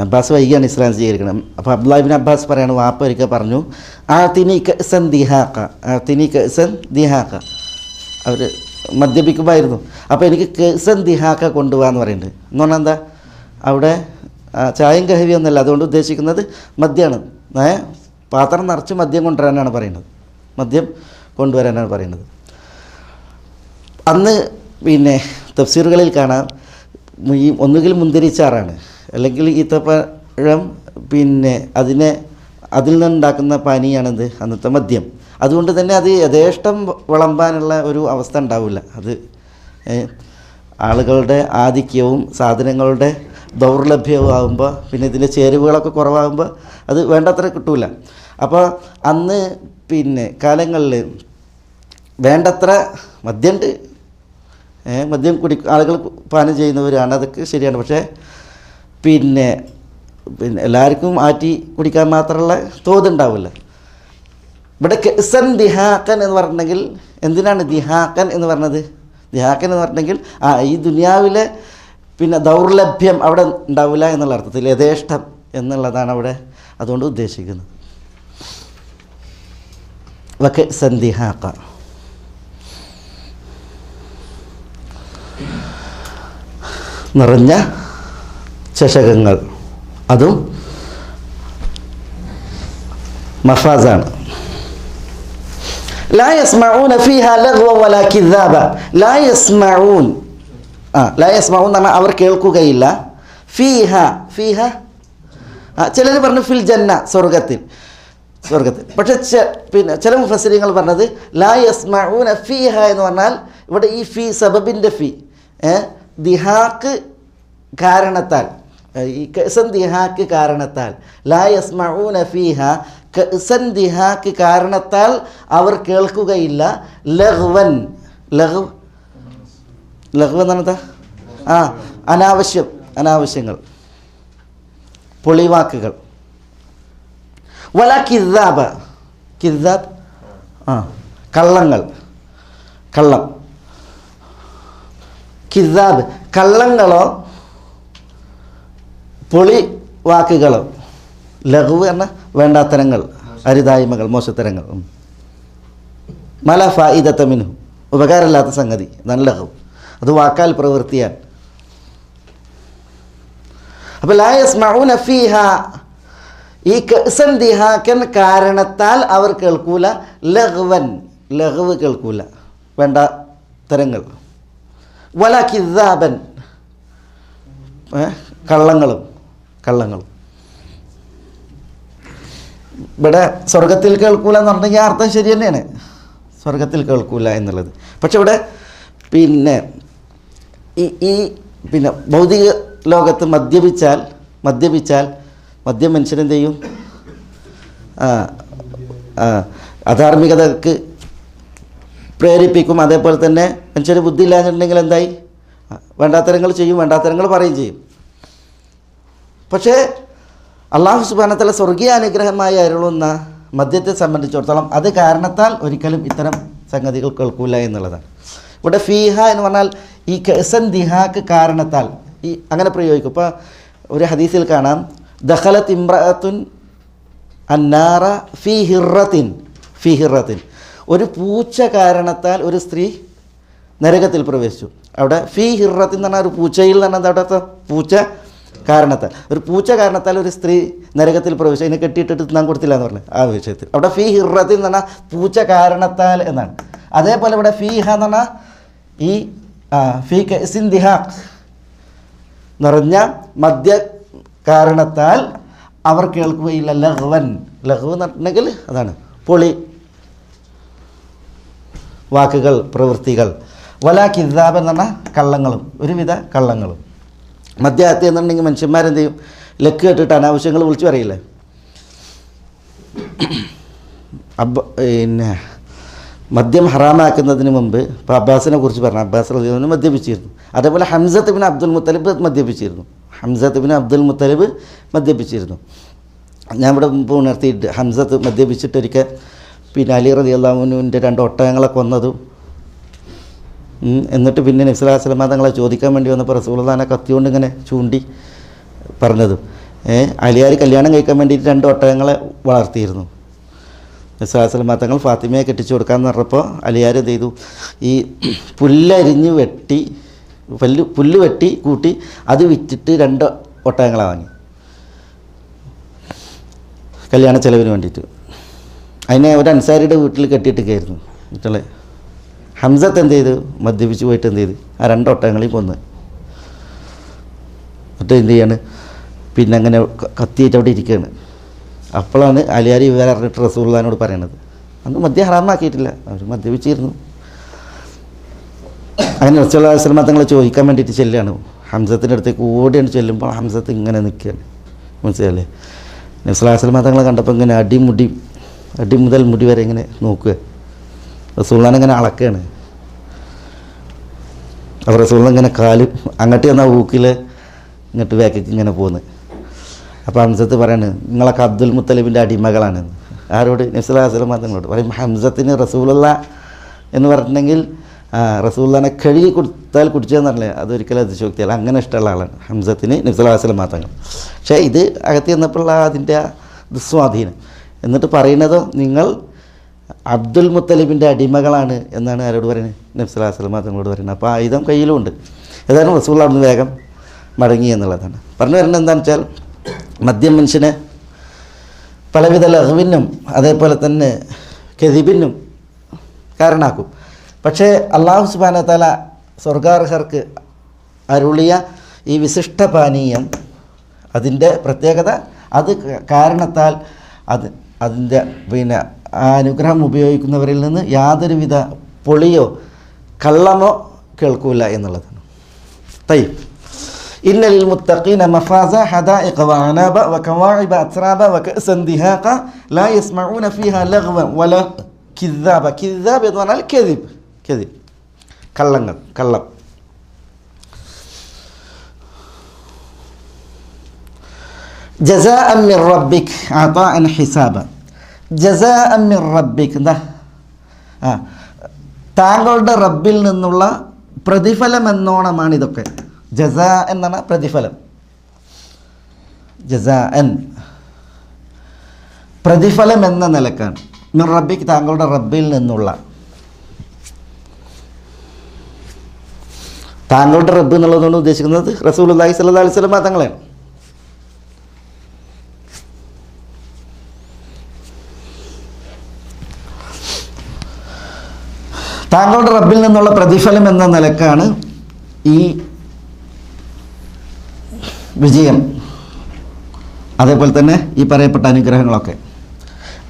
[SPEAKER 2] അബ്ബാസ് വൈകിയാണ് ഇസ്ലാം സ്വീകരിക്കണം. അപ്പോൾ അബ്ദുല്ലാഹി ഇബ്നു അബ്ബാസ് പറയാണ്, വാപ്പ ഒരിക്കൽ പറഞ്ഞു, ആതിനി കഅ്സൻ ദിഹാഖ. അവർ മദ്യപിക്കുമായിരുന്നു. അപ്പോൾ എനിക്ക് കഅ്സൻ ദിഹാഖ കൊണ്ടുപോകാന്ന് പറയുന്നുണ്ട്. എന്ന് പറഞ്ഞാൽ എന്താ, അവിടെ ചായയും കഹവിയൊന്നുമല്ല, അതുകൊണ്ട് ഉദ്ദേശിക്കുന്നത് മദ്യമാണ്. പാത്രം നിറച്ച് മദ്യം കൊണ്ടുവരാനാണ് പറയുന്നത്. മദ്യം കൊണ്ടുവരാനാണ് പറയുന്നത്. അന്ന് തഫ്സീറുകളിൽ കാണാം, ഈ ഒന്നുകിൽ മുന്തിരിച്ചാറാണ്, അല്ലെങ്കിൽ ഈത്തപ്പഴം, അതിൽ നിന്നുണ്ടാക്കുന്ന പാനീയാണെന്ത് അന്നത്തെ മദ്യം. അതുകൊണ്ട് തന്നെ അത് യഥേഷ്ടം വിളമ്പാനുള്ള ഒരു അവസ്ഥ ഉണ്ടാവില്ല. അത് ആളുകളുടെ ആധിക്യവും സാധനങ്ങളുടെ ദൗർലഭ്യവും ആകുമ്പോൾ, ഇതിൻ്റെ ചേരുവകളൊക്കെ കുറവാകുമ്പോൾ അത് വേണ്ടത്ര കിട്ടൂല. അപ്പോൾ അന്ന് കാലങ്ങളിൽ വേണ്ടത്ര മദ്യമുണ്ട്. മദ്യം ആളുകൾ പാനം ചെയ്യുന്നവരാണ്, അതൊക്കെ ശരിയാണ്. പക്ഷേ എല്ലാവർക്കും ആറ്റി കുടിക്കാൻ മാത്രമുള്ള തോതുണ്ടാവില്ല. ഇവിടെ കഅ്സൻ ദിഹാഖൻ എന്ന് പറഞ്ഞെങ്കിൽ എന്തിനാണ് ദിഹാഖൻ എന്ന് പറഞ്ഞത്? ദിഹാഖൻ എന്ന് പറഞ്ഞെങ്കിൽ ഈ ദുനിയാവിലെ ദൗർലഭ്യം അവിടെ ഉണ്ടാവില്ല എന്നുള്ള അർത്ഥത്തിൽ യഥേഷ്ടം എന്നുള്ളതാണ് അവിടെ അതുകൊണ്ട് ഉദ്ദേശിക്കുന്നത്. വകഅ്സൻ ദിഹാഖ. നിറഞ്ഞ ചഷകങ്ങൾ, അതും മഫാസാണ്. ലാ യസ്മഊന ഫീഹാ ലഗ്വൻ വലാ കിദ്ദാബ. ലാ യസ്മഊൻ എന്ന് പറഞ്ഞാൽ അവർ കേൾക്കുകയില്ല. ഫീഹ ചിലർ പറഞ്ഞു ഫിൽ ജന്ന, സ്വർഗത്തിൽ. പക്ഷെ ചില മുഫസ്സിരീങ്ങൾ പറഞ്ഞത് ലാ യസ്മഊന ഫീഹ എന്ന് പറഞ്ഞാൽ ഇവിടെ ഈ ഫീ സബബിൻ്റെ ഫീ ദിഹാക്ക് കാരണത്താൽ, ഈ കഅ്സൻ ദിഹാക്ക് കാരണത്താൽ, ലാ യസ്മഊന ഫീഹ കഅ്സൻ ദിഹാക്ക് കാരണത്താൽ അവർ കേൾക്കുകയില്ല. ലഗ്വൻ എന്ന് പറഞ്ഞാൽ അനാവശ്യങ്ങൾ, പൊളിവാക്കുകൾ. വല കിദ്ദാബ് കള്ളം. കിദ്ദാബ് കള്ളങ്ങളോ പൊളി വാക്കുകളോ. ലഘു എന്ന വേണ്ടാത്തരങ്ങൾ, അരുതായ്മകൾ, മോശത്തരങ്ങൾ. മല ഫായിദത മിൻഹു, ഉപകാരമില്ലാത്ത സംഗതി, നല്ല ലഘു. അത് വാക്കാൽ പ്രവൃത്തിയാൽ. അപ്പോൾ ലാ യസ്മഊന ഫീഹ, ഈ കഅ്സൻ ദിഹാക്കൻ കാരണത്താൽ അവർ കേൾക്കൂല ലഗ്വൻ, ലഗ്വ് കേൾക്കൂല, വേണ്ട തരങ്ങൾ, വല കിദ്ദാബൻ, കള്ളങ്ങളും. ഇവിടെ സ്വർഗത്തിൽ കേൾക്കൂല എന്ന് പറഞ്ഞെങ്കിൽ അർത്ഥം ശരി തന്നെയാണ്, സ്വർഗത്തിൽ കേൾക്കൂല എന്നുള്ളത്. പക്ഷെ ഇവിടെ പിന്നെ ഈ പിന്നെ ഭൗതിക ലോകത്ത് മദ്യപിച്ചാൽ മദ്യം മനുഷ്യനെന്ത് ചെയ്യും? അധാർമികതക്ക് പ്രേരിപ്പിക്കും. അതേപോലെ തന്നെ മനുഷ്യന് ബുദ്ധി ഇല്ലാഞ്ഞിട്ടുണ്ടെങ്കിൽ എന്തായി? വേണ്ടാത്തരങ്ങൾ ചെയ്യും, വേണ്ടാത്തരങ്ങൾ പറയുകയും ചെയ്യും. പക്ഷേ അള്ളാഹു സുബ്ഹാനഹു വ തആല സ്വർഗീയ അനുഗ്രഹമായി അരുളുന്ന മദ്യത്തെ സംബന്ധിച്ചിടത്തോളം അത് കാരണത്താൽ ഒരിക്കലും ഇത്തരം സംഗതികൾ കേൾക്കൂല എന്നുള്ളതാണ്. ഇവിടെ ഫീഹ എന്ന് പറഞ്ഞാൽ ഈ കഅ്സൻ ദിഹാക്ക് കാരണത്താൽ ഈ അങ്ങനെ പ്രയോഗിക്കും. ഇപ്പോൾ ഒരു ഹദീസിൽ കാണാം, ദഖലത്ത് ഇംറഅത്തുൻ അന്നാറ ഫീ ഹിറത്തിൻ, ഒരു പൂച്ച കാരണത്താൽ ഒരു സ്ത്രീ നരകത്തിൽ പ്രവേശിച്ചു. അവിടെ ഫീ ഹിറത്തിൻ എന്ന് പറഞ്ഞാൽ ഒരു പൂച്ചയിൽ എന്ന് പറഞ്ഞാൽ അവിടുത്തെ പൂച്ച കാരണത്താൽ ഒരു സ്ത്രീ നരകത്തിൽ പ്രവേശിച്ചു. അതിനെ കെട്ടിയിട്ടിട്ട് തിന്നാൻ കൊടുത്തില്ല എന്ന് പറഞ്ഞു ആ വിഷയത്തിൽ. അവിടെ ഫീ ഹിറത്തിൻ എന്ന് പറഞ്ഞാൽ പൂച്ച കാരണത്താൽ എന്നാണ്. അതേപോലെ ഇവിടെ ഫീഹ എന്ന് പറഞ്ഞാൽ ഈ ഫീ കഅ്സിൻ ദിഹാഖ് നിറഞ്ഞ മദ്യ കാരണത്താൽ അവർ കേൾക്കുകയില്ല ലഗ്വൻ. ലഗ്വ് എന്ന് പറഞ്ഞിട്ടുണ്ടെങ്കിൽ അതാണ് പൊളി വാക്കുകൾ, പ്രവൃത്തികൾ. വല കിദ്ദാബ് എന്ന് പറഞ്ഞാൽ കള്ളങ്ങളും, ഒരുവിധ കള്ളങ്ങളും. മദ്യഹത്യ എന്നുണ്ടെങ്കിൽ മനുഷ്യന്മാരെന്ത് ചെയ്യും? ലക്ക് കേട്ടിട്ട് അനാവശ്യങ്ങൾ വിളിച്ചു പറയില്ലേ? പിന്നെ മദ്യം ഹറാമാക്കുന്നതിന് മുമ്പ് ഇപ്പോൾ അബ്ബാസിനെ കുറിച്ച് പറഞ്ഞു, അബ്ബാസ് റളിയല്ലാഹു അൻഹു മദ്യപിച്ചിരുന്നു. അതേപോലെ ഹംസത്ത് ബിൻ അബ്ദുൽ മുത്തലിബ് മദ്യപിച്ചിരുന്നു. ഞാൻ ഇവിടെ മുമ്പ് ഉണർത്തിയിട്ട് ഹംസത്ത് മദ്യപിച്ചിട്ടൊരിക്കൽ പിന്നെ അലി റളിയല്ലാഹു അൻഹുവിൻ്റെ 2 ഒട്ടകങ്ങളെ കൊന്നതും എന്നിട്ട് പിന്നെ നബി സല്ലല്ലാഹു അലൈഹി വസല്ലം തങ്ങളെ ചോദിക്കാൻ വേണ്ടി വന്നപ്പോൾ റസൂലുള്ളാഹിനെ കത്തിയോണ്ട് ഇങ്ങനെ ചൂണ്ടി പറഞ്ഞതും അലിയാർ കല്യാണം കഴിക്കാൻ വേണ്ടിയിട്ട് 2 ഒട്ടകങ്ങളെ വളർത്തിയിരുന്നു. നബി സല്ലല്ലാഹു അലൈഹി വസല്ലം തങ്ങൾ ഫാത്തിമയെ കെട്ടിച്ചു കൊടുക്കാമെന്ന് പറഞ്ഞപ്പോൾ അലിയാർ എന്ത് ചെയ്തു? ഈ പുല്ല് വെട്ടി കൂട്ടി അത് വിറ്റിട്ട് 2 ഒട്ടകങ്ങളെ വാങ്ങി കല്യാണ ചെലവിന് വേണ്ടിയിട്ട്. അതിനെ ഒരു അൻസാരിയുടെ വീട്ടിൽ കെട്ടിയിട്ടൊക്കെയായിരുന്നു വീട്ടിലെ. ഹംസത്ത് എന്ത് ചെയ്തു? മദ്യപിച്ച് പോയിട്ട് എന്ത് ചെയ്ത് ആ 2 ഒട്ടകങ്ങളെയും കൊന്ന്. എന്നിട്ട് എന്ത് ചെയ്യാണ്? പിന്നെ അങ്ങനെ കത്തിയിട്ട് അവിടെ ഇരിക്കുകയാണ്. അപ്പോഴാണ് അലിയാരി വിവരം അറിഞ്ഞിട്ട് റസൂലുള്ളാഹിനോട് പറയണത്. അന്ന് മദ്യം ഹറാമാക്കിയിട്ടില്ല, അവർ മദ്യപിച്ചിരുന്നു. അങ്ങനെ റസൂലുള്ളാഹി സ്വല്ലല്ലാഹു അലൈഹി വസല്ലം തങ്ങളെ ചോദിക്കാൻ വേണ്ടിയിട്ട് ചെല്ലുകയാണ്. ഹംസത്തിൻ്റെ അടുത്തേക്ക് ഓടിയാണ് ചെല്ലുമ്പോൾ ഹംസത്ത് ഇങ്ങനെ നിൽക്കുകയാണ്. മനസ്സിലല്ലേ? നബി സല്ലല്ലാഹു അലൈഹി വസല്ലം തങ്ങളെ കണ്ടപ്പോൾ ഇങ്ങനെ അടി മുതൽ മുടി വരെ ഇങ്ങനെ നോക്കുക. റസൂലുള്ളാഹിനെ ഇങ്ങനെ അളക്കുകയാണ്. അപ്പോൾ റസൂലുള്ളാഹി ഇങ്ങനെ കാല് അങ്ങോട്ട് ചെന്നാൽ ഊക്കിൽ ഇങ്ങോട്ട് വേക്കയ്ക്ക് ഇങ്ങനെ പോകുന്നത്. അപ്പോൾ ഹംസത്ത് പറയാണ്, നിങ്ങളൊക്കെ അബ്ദുൽ മുത്തലിബിൻ്റെ അടിമകളാണ്. ആരോട്? നബി സല്ലല്ലാഹു അലൈഹി വസല്ലം തങ്ങളോട് പറയും. ഹംസത്തിന് റസൂലുള്ളാഹി എന്ന് പറഞ്ഞിട്ടുണ്ടെങ്കിൽ റസൂലുള്ളാഹിനെ കഴുകി കൊടുത്താൽ കുടിച്ചതെന്നല്ലേ, അതൊരിക്കലും അതിശോക്തിയല്ല. അങ്ങനെ ഇഷ്ടമുള്ള ആളാണ് ഹംസത്തിന് നബി സല്ലല്ലാഹു അലൈഹി വസല്ലം തങ്ങൾ. പക്ഷേ ഇത് അകത്ത് ചെന്നപ്പോഴുള്ള അതിൻ്റെ ദുസ്വാധീനം. എന്നിട്ട് പറയുന്നതോ നിങ്ങൾ അബ്ദുൽ മുത്തലിബിൻ്റെ അടിമകളാണ് എന്നാണ് ആരോട് പറയുന്നത്? നബി സല്ലല്ലാഹു അലൈഹി വസല്ലം തങ്ങളോട് പറയുന്നത്. അപ്പോൾ ആയുധം കയ്യിലുമുണ്ട്. ഏതായാലും റസൂലുള്ളാഹി അവിടുന്ന് വേഗം മടങ്ങി എന്നുള്ളതാണ്. പറഞ്ഞു വരുന്നത് എന്താണെന്ന് വെച്ചാൽ മദ്യം മനുഷ്യനെ പലവിധ ലഹ്വിനും അതേപോലെ തന്നെ കെദിബിനും കാരണമാക്കും. പക്ഷേ അല്ലാഹു സുബ്ഹാനഹു വ തആല സ്വർഗാർഹർക്ക് അരുളിയ ഈ വിശിഷ്ട പാനീയം, അതിൻ്റെ പ്രത്യേകത, അത് കാരണത്താൽ അതിൻ്റെ പിന്നെ ആ അനുഗ്രഹം ഉപയോഗിക്കുന്നവരിൽ നിന്ന് യാതൊരുവിധ പൊളിയോ കള്ളമോ കേൾക്കൂല എന്നുള്ളതാണ്. തയ്യിബ്. ഇന്ന ലിൽ മുത്തഖീന മഫാസ ഹദായിഖ വഅനാബ വകവാഇബ അത്റാബ വകഅസൻ ദിഹാഖ ലാ യസ്മഊന ഫീഹാ ലഗ്വൻ വല കിദ്ദാബ. കിദ്ദാബ് എന്ന് പറഞ്ഞാൽ കെദിബ്, കള്ളം. ജസാഅൻ മിർ റബ്ബിക് അതാഅൻ ഹിസാബ. ജസാഅൻ മിർ റബ്ബിക്, എന്താ? താങ്കളുടെ റബ്ബിൽ നിന്നുള്ള പ്രതിഫലം എന്നോണമാണ് ഇതൊക്കെ. ജസാ എന്നാണ് പ്രതിഫലം. ജസാഅൻ പ്രതിഫലം എന്ന നിലക്കാണ്. മിർ റബ്ബിക് താങ്കളുടെ റബ്ബിൽ നിന്നുള്ള. താങ്കളുടെ റബ്ബ് എന്നുള്ളതുകൊണ്ട് ഉദ്ദേശിക്കുന്നത് റസൂലുള്ളാഹി സ്വല്ലല്ലാഹു അലൈഹി വസല്ലം തങ്ങളെയാണ്. താങ്കളുടെ റബ്ബിൽ നിന്നുള്ള പ്രതിഫലം എന്ന നിലക്കാണ് ഈ വിജയം, അതേപോലെ തന്നെ ഈ പറയപ്പെട്ട അനുഗ്രഹങ്ങളൊക്കെ.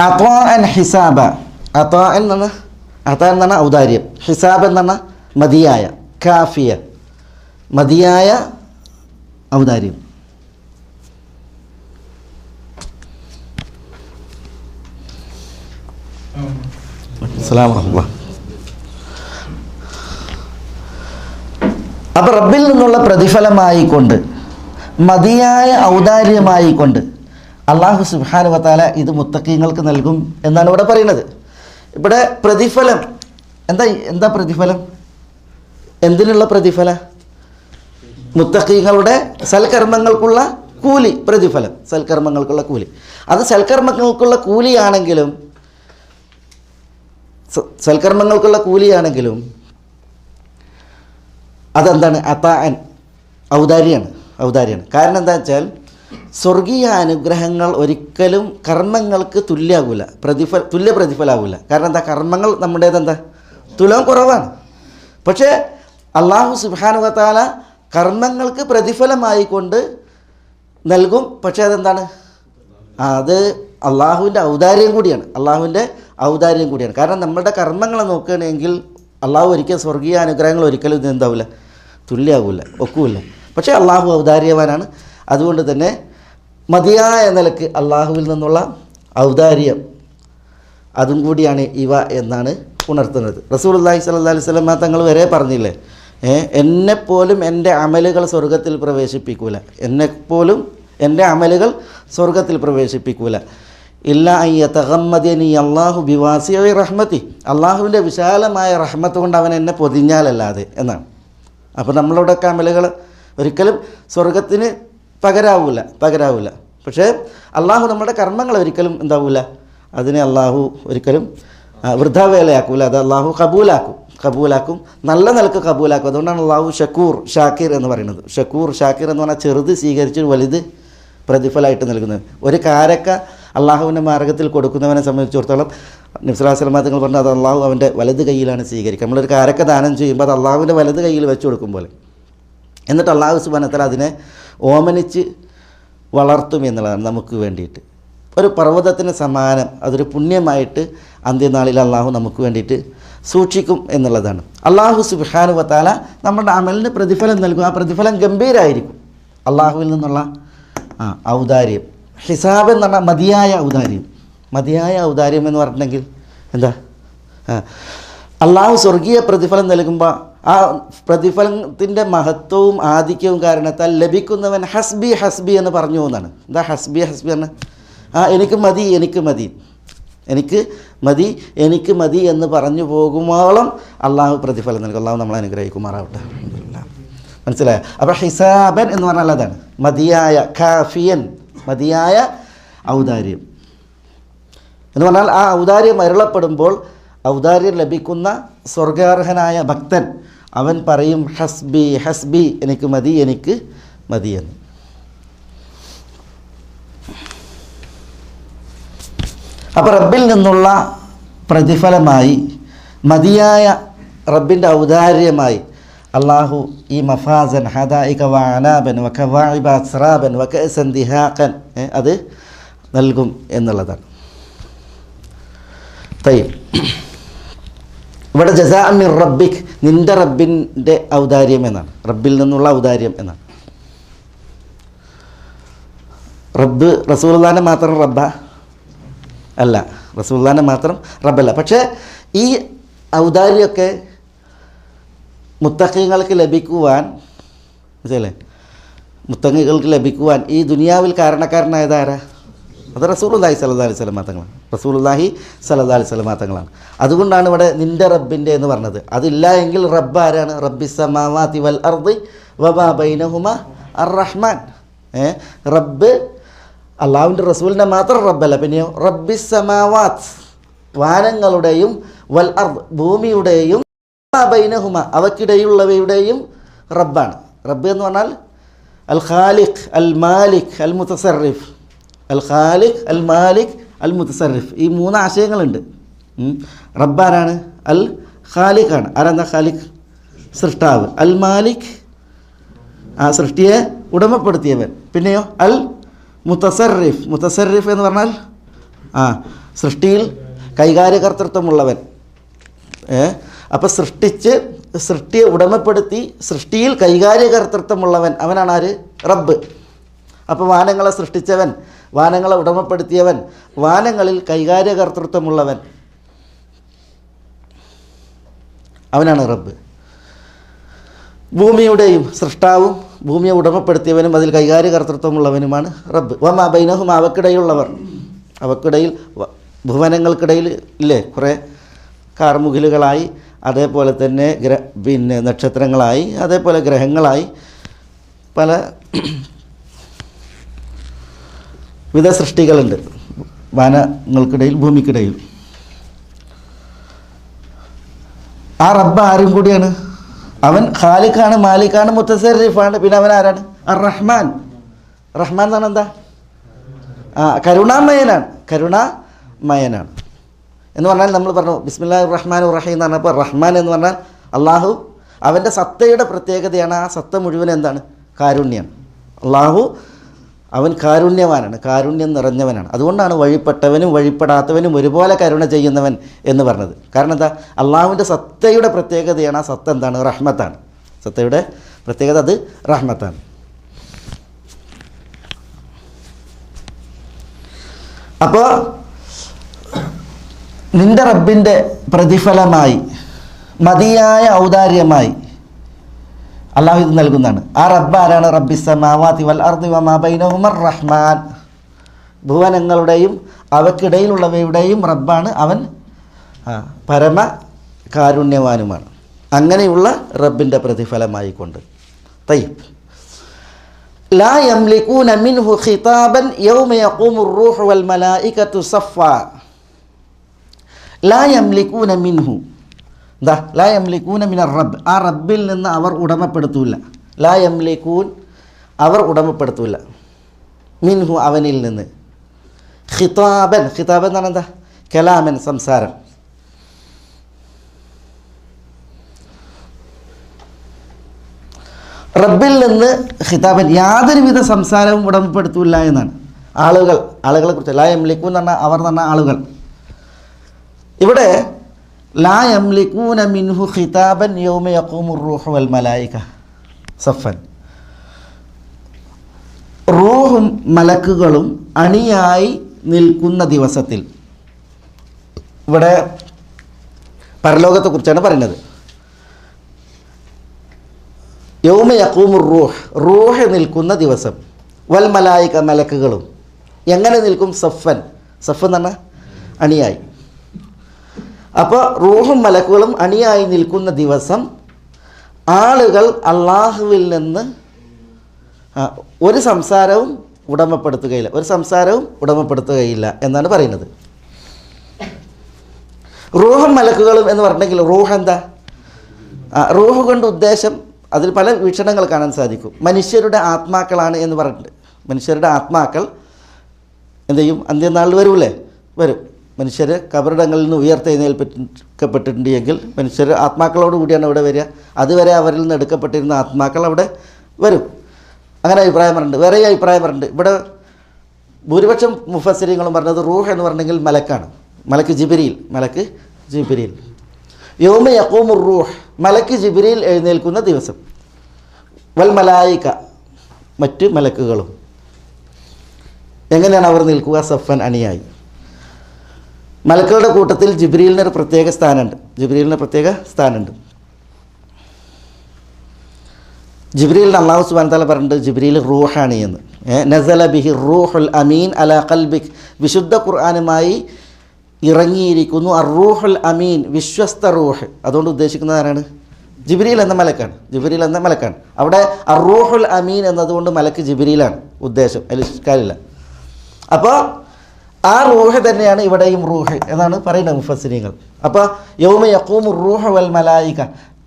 [SPEAKER 2] അത്വാഅൻ ഹിസാബ, അത്വാഅൻ എന്നാണ് ഔദാര്യം, ഹിസാബ് എന്നാണ് മതിയായ, കാഫിയ മതിയായ ഔദാര്യം. അസ്സലാമു അലൈക്കും. അപ്പോൾ റബ്ബിൽ നിന്നുള്ള പ്രതിഫലമായിക്കൊണ്ട്, മതിയായ ഔദാര്യമായിക്കൊണ്ട് അള്ളാഹു സുബ്ഹാനഹു വ തആല ഇത് മുത്തഖീങ്ങൾക്ക് നൽകും എന്നാണ് ഇവിടെ പറയുന്നത്. ഇവിടെ പ്രതിഫലം എന്താ പ്രതിഫലം? എന്തിനുള്ള പ്രതിഫല? മുത്തഖീങ്ങളുടെ സൽക്കർമ്മങ്ങൾക്കുള്ള കൂലി, പ്രതിഫലം, സൽക്കർമ്മങ്ങൾക്കുള്ള കൂലി. അത് സൽക്കർമ്മങ്ങൾക്കുള്ള കൂലിയാണെങ്കിലും അതെന്താണ്? അതാഅൻ, ഔദാര്യമാണ്. കാരണം എന്താ വെച്ചാൽ സ്വർഗീയ അനുഗ്രഹങ്ങൾ ഒരിക്കലും കർമ്മങ്ങൾക്ക് തുല്യ പ്രതിഫലമാകില്ല. കാരണം എന്താ? കർമ്മങ്ങൾ നമ്മുടേതെന്താ? തുലം കുറവാണ്. പക്ഷേ അള്ളാഹു സുബ്ഹാനഹു വ തആല കർമ്മങ്ങൾക്ക് പ്രതിഫലമായിക്കൊണ്ട് നൽകും. പക്ഷേ അതെന്താണ്? അത് അള്ളാഹുവിൻ്റെ ഔദാര്യം കൂടിയാണ്. കാരണം നമ്മുടെ കർമ്മങ്ങളെ നോക്കുകയാണെങ്കിൽ അള്ളാഹു ഒരിക്കലും സ്വർഗീയ അനുഗ്രഹങ്ങൾ ഒരിക്കലും ഇത് എന്താവില്ല, തുല്യമാകില്ല, ഒക്കില്ല. പക്ഷേ അള്ളാഹു ഔദാര്യവാനാണ്. അതുകൊണ്ട് തന്നെ മതിയായ നിലക്ക് അള്ളാഹുവിൽ നിന്നുള്ള ഔദാര്യം അതും കൂടിയാണ് ഇവ എന്നാണ് ഉണർത്തുന്നത്. റസൂലുള്ളാഹി സ്വല്ലല്ലാഹു അലൈഹി വസല്ലം തങ്ങൾ വരെ പറഞ്ഞില്ലേ, എന്നെപ്പോലും എൻ്റെ അമലുകൾ സ്വർഗത്തിൽ പ്രവേശിപ്പിക്കൂല ഇല്ലാ അൻ യതഗമ്മദനി അല്ലാഹു ബിവാസിഇ റഹ്മതി, അള്ളാഹുവിൻ്റെ വിശാലമായ റഹ്മത്ത് കൊണ്ട് അവൻ എന്നെ പൊതിഞ്ഞാലല്ലാതെ എന്നാണ്. അപ്പോൾ നമ്മളുടെയൊക്കെ അമലുകൾ ഒരിക്കലും സ്വർഗത്തിന് പകരാവില്ല. പക്ഷേ അള്ളാഹു നമ്മുടെ കർമ്മങ്ങൾ ഒരിക്കലും എന്താവില്ല, അതിനെ അള്ളാഹു ഒരിക്കലും വൃഥാവേലയാക്കൂല. അത് അള്ളാഹു കബൂലാക്കും, നല്ല നിലക്ക് കബൂലാക്കും. അതുകൊണ്ടാണ് അള്ളാഹു ഷാക്കിർ എന്ന് പറയുന്നത്. ഷാക്കിർ എന്ന് പറഞ്ഞാൽ ചെറുത് സ്വീകരിച്ച് വലുത് പ്രതിഫലമായിട്ട് നൽകുന്നത്. ഒരു കാരക്ക അള്ളാഹുവിൻ്റെ മാർഗ്ഗത്തിൽ കൊടുക്കുന്നവനെ സംബന്ധിച്ചിടത്തോളം നബി സല്ലല്ലാഹു അലൈഹി വസല്ലം തങ്ങൾ പറഞ്ഞത് അത് അള്ളാഹു അവൻ്റെ വലത് കൈയിലാണ് സ്വീകരിക്കുക. നമ്മളൊരു കാരക്ക ദാനം ചെയ്യുമ്പോൾ അത് അള്ളാഹുവിൻ്റെ വലത് കൈയിൽ വെച്ച് കൊടുക്കും പോലെ. എന്നിട്ട് അള്ളാഹു സുബ്ഹാനഹു വ തആല അതിനെ ഓമനിച്ച് വളർത്തും എന്നുള്ളതാണ് നമുക്ക് വേണ്ടിയിട്ട്. ഒരു പർവ്വതത്തിന് സമാനം, അതൊരു പുണ്യമായിട്ട് അന്ത്യനാളിൽ അള്ളാഹു നമുക്ക് വേണ്ടിയിട്ട് സൂക്ഷിക്കും എന്നുള്ളതാണ്. അള്ളാഹു സുബ്ഹാനഹു വ തആല നമ്മുടെ അമലിന് പ്രതിഫലം നൽകും. ആ പ്രതിഫലം ഗംഭീരമായിരിക്കും. അള്ളാഹുവിൽ നിന്നുള്ള ഔദാര്യം, ഹിസാബ് എന്ന് പറഞ്ഞാൽ മതിയായ ഔദാര്യം എന്ന് പറഞ്ഞിട്ടുണ്ടെങ്കിൽ എന്താ? അള്ളാഹു സ്വർഗീയ പ്രതിഫലം നൽകുമ്പോൾ ആ പ്രതിഫലത്തിൻ്റെ മഹത്വവും ആധിക്യവും കാരണത്താൽ ലഭിക്കുന്നവൻ ഹസ്ബി എന്ന് പറഞ്ഞു പോകുന്നതാണ്. എന്താ ഹസ്ബി എന്ന്? എനിക്ക് മതി എന്ന് പറഞ്ഞു പോകുമ്പോളം അള്ളാഹു പ്രതിഫലം നൽകും. അള്ളാഹു നമ്മളെ അനുഗ്രഹിക്കുമാറാവട്ടെ. മനസ്സിലായോ? അപ്പോൾ ഹിസാബൻ എന്ന് പറഞ്ഞാൽ അതാണ് മതിയായ, കാഫിയൻ, മതിയായ ഔദാര്യം എന്ന് പറഞ്ഞാൽ ആ ഔദാര്യം അരുളപ്പെടുമ്പോൾ ഔദാര്യം ലഭിക്കുന്ന സ്വർഗാർഹനായ ഭക്തൻ അവൻ പറയും ഹസ്ബി എനിക്ക് മതി എന്ന്. അപ്പോൾ റബ്ബിൽ നിന്നുള്ള പ്രതിഫലമായി, മതിയായ റബ്ബിൻ്റെ ഔദാര്യമായി അള്ളാഹു ഈ മഫാസൻ ഹദായിക വ അനാബൻ വ കവാഇബ അസ്റാബൻ വ കഅസൻ ദിഹാഖൻ അത് നൽകും എന്നുള്ളതാണ്. ഇവിടെ ജസാഅൻ മിർ റബ്ബിക്, നിൻ്റെ റബ്ബിൻ്റെ ഔദാര്യം എന്നാണ്, റബ്ബിൽ നിന്നുള്ള ഔദാര്യം എന്നാണ്. റബ്ബ് റസൂലുള്ളാഹിനെ മാത്രം അല്ല, റസൂലുള്ളാഹിനെ മാത്രം റബ്ബല്ല. പക്ഷേ ഈ ഔദാര്യമൊക്കെ മുത്തഖീങ്ങൾക്ക് ലഭിക്കുവാൻ, ഈ ദുനിയാവിൽ കാരണക്കാരനായതാരാ? അത് റസൂലുള്ളാഹി സ്വല്ലല്ലാഹി അലൈഹി വസല്ലം തങ്ങളാണ്. അതുകൊണ്ടാണ് ഇവിടെ നിൻ്റെ റബ്ബിൻ്റെ എന്ന് പറഞ്ഞത്. അതില്ല എങ്കിൽ റബ്ബ് ആരാണ്? റബ്ബിസ് സമാവാതി വൽ അർദി വമാ ബൈനഹുമാ അർ-റഹ്മാൻ. റബ്ബ് അള്ളാഹുവിൻ്റെ റസൂലിൻ്റെ മാത്രം റബ്ബല്ല, പിന്നെയോ റബ്ബിസ് സമാവാത്ത്, വാനങ്ങളുടെയും, വൽ അർദ് ഭൂമിയുടെയും, ബൈനഹുമ അവക്കിടയിലുള്ളവയുടെയും റബ്ബാണ്. റബ്ബ് എന്ന് പറഞ്ഞാൽ അൽ ഖാലിഖ്, അൽ മാലിക്, അൽ മുതസറിഫ്. അൽ ഖാലിഖ്, അൽ മാലിക്, അൽ മുതസറിഫ്, ഈ 3 ആശയങ്ങളുണ്ട്. റബ്ബാരാണ്? അൽ ഖാലിഖാണ്. ആരെന്താ ഖാലിഖ്? സൃഷ്ടാവ്. അൽ മാലിക്, ആ സൃഷ്ടിയെ ഉടമപ്പെടുത്തിയവൻ. പിന്നെയോ അൽ മുതസറിഫ്. മുതസറിഫ് എന്ന് പറഞ്ഞാൽ സൃഷ്ടിയിൽ കൈകാര്യകർത്തൃത്വമുള്ളവൻ. അപ്പോൾ സൃഷ്ടിയെ ഉടമപ്പെടുത്തി സൃഷ്ടിയിൽ കൈകാര്യകർത്തൃത്വമുള്ളവൻ, അവനാണ് ആര്? റബ്ബ്. അപ്പോൾ വാനങ്ങളെ സൃഷ്ടിച്ചവൻ, വാനങ്ങളെ ഉടമപ്പെടുത്തിയവൻ, വാനങ്ങളിൽ കൈകാര്യകർത്തൃത്വമുള്ളവൻ, അവനാണ് റബ്ബ്. ഭൂമിയുടെയും സൃഷ്ടാവും ഭൂമിയെ ഉടമപ്പെടുത്തിയവനും അതിൽ കൈകാര്യകർത്തൃത്വമുള്ളവനുമാണ് റബ്ബ്. വമാ ബൈനഹും, അവക്കിടയിലുള്ളവർ. അവക്കിടയിൽ ഭുവനങ്ങൾക്കിടയിൽ ഇല്ലേ കുറേ കാർമുകിലുകളായി, അതേപോലെ തന്നെ നക്ഷത്രങ്ങളായി, അതേപോലെ ഗ്രഹങ്ങളായി, പല വിധ സൃഷ്ടികളുണ്ട് വാനങ്ങൾക്കിടയിൽ, ഭൂമിക്കിടയിൽ. ആ റബ്ബ് ആരും കൂടിയാണ്? അവൻ ഖാലിഖാണ്, മാലിക്കാണ്, മുതസറിഫാണ്. പിന്നെ അവൻ ആരാണ്? അർ റഹ്മാൻ. റഹ്മാൻ എന്ന് പറഞ്ഞാൽ എന്താ? കരുണാമയനാണ്. കരുണാമയനാണ് എന്ന് പറഞ്ഞാൽ നമ്മൾ പറഞ്ഞു ബിസ്മില്ലാഹിർ റഹ്മാനിർ റഹീം എന്ന് പറഞ്ഞപ്പോൾ റഹ്മാൻ എന്ന് പറഞ്ഞാൽ അള്ളാഹു അവൻ്റെ സത്തയുടെ പ്രത്യേകതയാണ്. ആ സത്ത മുഴുവൻ എന്താണ്? കാരുണ്യമാണ്. അള്ളാഹു അവൻ കാരുണ്യവാനാണ്, കാരുണ്യം നിറഞ്ഞവനാണ്. അതുകൊണ്ടാണ് വഴിപ്പെട്ടവനും വഴിപ്പെടാത്തവനും ഒരുപോലെ കരുണ ചെയ്യുന്നവൻ എന്ന് പറഞ്ഞത്. കാരണം എന്താ? അള്ളാഹുവിൻ്റെ സത്തയുടെ പ്രത്യേകതയാണ്. ആ സത്ത എന്താണ്? റഹ്മത്താണ്. സത്തയുടെ പ്രത്യേകത അത് റഹ്മത്താണ്. അപ്പോൾ നിൻ്റെ റബ്ബിൻ്റെ പ്രതിഫലമായി, മതിയായ ഔദാര്യമായി അള്ളാഹു ഇത് നൽകുന്നതാണ്. ആ റബ്ബ് ആരാണ്? റബ്ബിസ് സമാവാതി വൽ അർദി വമാ ബൈനഹുമർ റഹ്മാൻ. ഭുവനങ്ങളുടെയും അവക്കിടയിലുള്ളവയുടെയും റബ്ബാണ് അവൻ. പരമ കാരുണ്യവാനുമാണ്. അങ്ങനെയുള്ള റബ്ബിൻ്റെ പ്രതിഫലമായിക്കൊണ്ട് ലാ യംലികൂന മിൻഹു ഖിതാബൻ യൗമ യഖൂമുർ റൂഹു വൽ മലായികതു സഫ്ഫാ. ലാ യംലികൂന മിൻഹു, ലാ യംലികൂന മിനർ റബ്ബ്, ആ റബ്ബിൽ നിന്ന് അവർ ഉടമപ്പെടുത്തൂല. ലാ യംലികൂൻ, അവർ ഉടമപ്പെടുത്തൂല. മിൻഹു, അവനിൽ നിന്ന്. ഖിതാബൻ, ഖിതാബൻ എന്ന് പറഞ്ഞാൽ എന്താ? കലാമൻ, സംസാരം. റബ്ബിൽ നിന്ന് ഖിതാബൻ, യാതൊരുവിധ സംസാരവും ഉടമപ്പെടുത്തൂല എന്നാണ്. ആളുകളെ കുറിച്ച് ലാ യംലികൂൻ എന്ന് പറഞ്ഞാൽ അവർ എന്ന് പറഞ്ഞാൽ ആളുകൾ. ഇവിടെ ലാ യംലികൂന മിൻഹു ഖിതാബൻ യൗമ യഖൂമുർ റൂഹു വൽ മലായിക സഫൻ. റൂഹും മലക്കുകളും അണിയായി നിൽക്കുന്ന ദിവസത്തിൽ. ഇവിടെ പരലോകത്തെക്കുറിച്ചാണ് പറയുന്നത്. യൗമ യഖൂമുർ റൂഹ്, റൂഹ് നിൽക്കുന്ന ദിവസം. വൽ മലായിക, മലക്കുകളും എങ്ങനെ നിൽക്കും? സഫൻ. സഫ് എന്ന് പറഞ്ഞാൽ അണിയായി. അപ്പോൾ റൂഹും മലക്കുകളും അണിയായി നിൽക്കുന്ന ദിവസം ആളുകൾ അള്ളാഹുവിൽ നിന്ന് ഒരു സംസാരവും ഉടമപ്പെടുത്തുകയില്ല എന്നാണ് പറയുന്നത്. റൂഹും മലക്കുകളും എന്ന് പറഞ്ഞെങ്കിൽ റൂഹ് എന്താ? റൂഹ് കൊണ്ട് ഉദ്ദേശം അതിൽ പല വീക്ഷണങ്ങൾ കാണാൻ സാധിക്കും. മനുഷ്യരുടെ ആത്മാക്കളാണ് എന്ന് പറഞ്ഞിട്ടുണ്ട്. മനുഷ്യരുടെ ആത്മാക്കൾ എന്ത് ചെയ്യും? അന്ത്യനാളിൽ വരൂലേ? വരും. മനുഷ്യർ കബറിടങ്ങളിൽ നിന്ന് ഉയർത്തെഴുന്നേൽപ്പിക്കപ്പെട്ടിട്ടുണ്ട് എങ്കിൽ മനുഷ്യർ ആത്മാക്കളോട് കൂടിയാണ് ഇവിടെ വരിക. അതുവരെ അവരിൽ നിന്ന് എടുക്കപ്പെട്ടിരുന്ന ആത്മാക്കൾ അവിടെ വരും. അങ്ങനെ അഭിപ്രായം പറഞ്ഞിട്ടുണ്ട്. വേറെ അഭിപ്രായം പറഞ്ഞിട്ടുണ്ട്. ഇവിടെ ഭൂരിപക്ഷം മുഫസ്സിരീങ്ങളും പറഞ്ഞത് റൂഹ് എന്ന് പറഞ്ഞെങ്കിൽ മലക്കാണ്. മലക്ക് ജിബ്രീൽ. യൗമ യഖൂമുർ റൂഹ്, മലക്ക് ജിബ്രീൽ എഴുന്നേൽക്കുന്ന ദിവസം. വൽ മലായിക, മറ്റ് മലക്കുകളും. എങ്ങനെയാണ് അവർ നിൽക്കുക? സഫൻ, അണിയായി. മലക്കുകളുടെ കൂട്ടത്തിൽ ജിബ്രീലിനൊരു പ്രത്യേക സ്ഥാനമുണ്ട്. ജിബ്രീലിന് അല്ലാഹു സുബ്ഹാനഹു വ തആല പറഞ്ഞിട്ടുണ്ട് ജിബ്രീൽ റൂഹാണ് എന്ന്. നസല ബിഹി റൂഹുൽ അമീൻ അലാ ഖൽബിക്, വിശുദ്ധ ഖുർആനുമായി ഇറങ്ങിയിരിക്കുന്നു അർ-റൂഹുൽ അമീൻ, വിശ്വസ്ത റൂഹ്. അതുകൊണ്ട് ഉദ്ദേശിക്കുന്നത് ആരാണ്? ജിബ്രീൽ എന്ന മലക്കാണ്. അവിടെ അർ-റൂഹുൽ അമീൻ എന്നതുകൊണ്ട് മലക്ക് ജിബ്രീലാണ് ഉദ്ദേശം, അതിൽ ഇഷ്കാലില്ല. അപ്പോൾ ആ റൂഹ് തന്നെയാണ് ഇവിടെയും റൂഹ് എന്നാണ് പറയുന്നത് മുഫസ്സിരീങ്ങൾ. അപ്പോൾ യൗമ യഖൂമുർ റൂഹു വൽ മലായിക,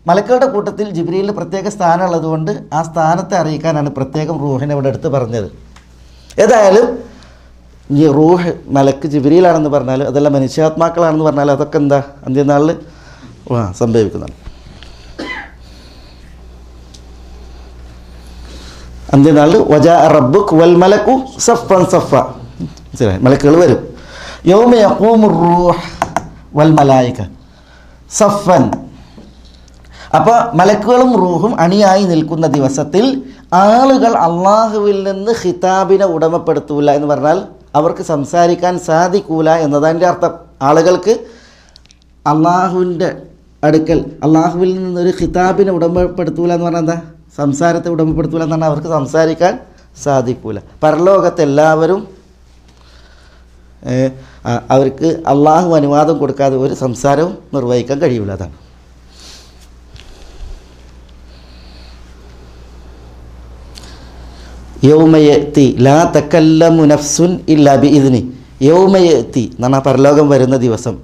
[SPEAKER 2] മലക്കുകളുടെ കൂട്ടത്തിൽ ജിബ്രീലിന് പ്രത്യേക സ്ഥാനമുള്ളതുകൊണ്ട് ആ സ്ഥാനത്തെ അറിയിക്കാനാണ് പ്രത്യേകം റൂഹിനെ ഇവിടെ എടുത്ത് പറഞ്ഞത്. ഏതായാലും ഈ റൂഹ് മലക്ക് ജിബ്രീലാണെന്ന് പറഞ്ഞാലും അതെല്ലാം മനുഷ്യാത്മാക്കളാണെന്ന് പറഞ്ഞാലും അതൊക്കെ എന്താ അന്ത്യനാളിൽ സംഭവിക്കുന്നതാണ്. അന്ത്യനാളിൽ വജാ റബ്ബുക് വൽ മലക്കു സഫൻ സഫ, മനസ്സിലായി, മലക്കുകൾ വരും. യൗമ യഖൂമു റൂഹ് വൽ മലായിക സഫൻ. അപ്പോൾ മലക്കുകളും റൂഹും അണിയായി നിൽക്കുന്ന ദിവസത്തിൽ ആളുകൾ അള്ളാഹുവിൽ നിന്ന് ഖിതാബിനെ ഉടമപ്പെടുത്തൂല എന്ന് പറഞ്ഞാൽ അവർക്ക് സംസാരിക്കാൻ സാധിക്കൂല എന്നതിൻ്റെ അർത്ഥം. ആളുകൾക്ക് അള്ളാഹുവിൻ്റെ അടുക്കൽ അള്ളാഹുവിൽ നിന്നൊരു ഖിതാബിനെ ഉടമപ്പെടുത്തൂല എന്ന് പറഞ്ഞാൽ എന്താ? സംസാരത്തെ ഉടമപ്പെടുത്തൂല എന്ന് പറഞ്ഞാൽ അവർക്ക് സംസാരിക്കാൻ സാധിക്കൂല. പരലോകത്ത് എല്ലാവരും അവർക്ക് അള്ളാഹു അനുവാദം കൊടുക്കാതെ ഒരു സംസാരവും നിർവഹിക്കാൻ കഴിയില്ല. അതാണ് യൗമയത്തി ലാ തകല്ലമു നഫ്സുൻ ഇല്ലാ ബിഇദ്നി. യൗമയത്തി എന്ന് പറഞ്ഞാൽ പരലോകം വരുന്ന ദിവസം.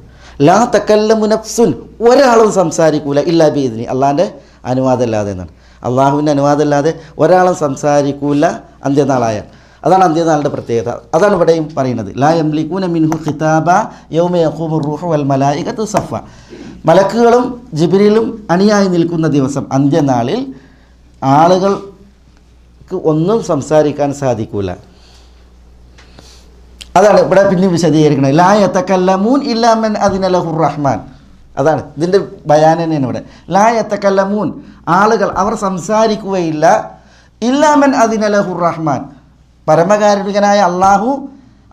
[SPEAKER 2] ലാ തകല്ലമു നഫ്സുൻ, ഒരാളും സംസാരിക്കൂല ഇല്ലാ ബിഇദ്നി, അള്ളാഹിൻ്റെ അനുവാദമല്ലാതെ എന്നാണ്. അള്ളാഹുവിൻ്റെ അനുവാദമല്ലാതെ ഒരാളും സംസാരിക്കൂല അന്ത്യനാളായാൽ. അതാണ് അന്ത്യനാളിൻ്റെ പ്രത്യേകത. അതാണ് ഇവിടെയും പറയുന്നത്. ലാ യംലികൂന മിൻഹു ഖിതാബ യൗമ യഖൂമു റൂഹു വൽ മലായികതു സഫ. മലക്കുകളും ജിബ്രീലും അണിയായി നിൽക്കുന്ന ദിവസം അന്ത്യനാളിൽ ആളുകൾക്ക് ഒന്നും സംസാരിക്കാൻ സാധിക്കൂല. അതാണ് ഇവിടെ പിന്നെ വിശദീകരിക്കുന്നത്. ലാ യതകല്ലമൂൻ ഇല്ലാ മൻ അദിന ലഹുർ റഹ്മാൻ. അതാണ് ഇതിൻ്റെ ബയാൻ തന്നെയാണ് ഇവിടെ. ലാ യതകല്ലമൂൻ, ആളുകൾ അവർ സംസാരിക്കുകയില്ല, ഇല്ലാ മൻ അദിന ലഹുർ റഹ്മാൻ, പരമകാരുണികനായ അള്ളാഹു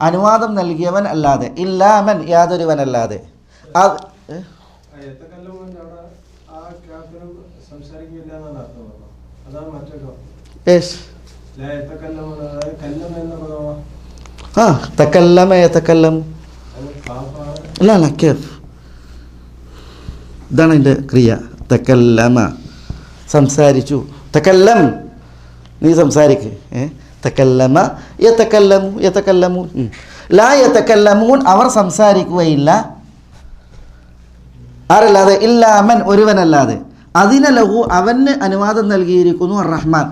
[SPEAKER 2] അനുവാദം നൽകിയവൻ അല്ലാതെ, ഇല്ലാമൻ യാതൊരുവനല്ലാതെ. ഇതാണ് അതിൻ്റെ ക്രിയ. തക്കല്ലമ, സംസാരിച്ചു. തക്കല്ലം, നീ സംസാരിക്ക്. തക്കല്ലമ യതകല്ലമു യതകല്ലമൂൻ. ലാ യതകല്ലമൂൻ, അവർ സംസാരിക്കുകയില്ല. ആരല്ലാതെ? ഇല്ലാമൻ, ഒരുവനല്ലാതെ. അതിന ലഹു, അവന് അനുവാദം നൽകിയിരിക്കുന്നു റഹ്മാൻ,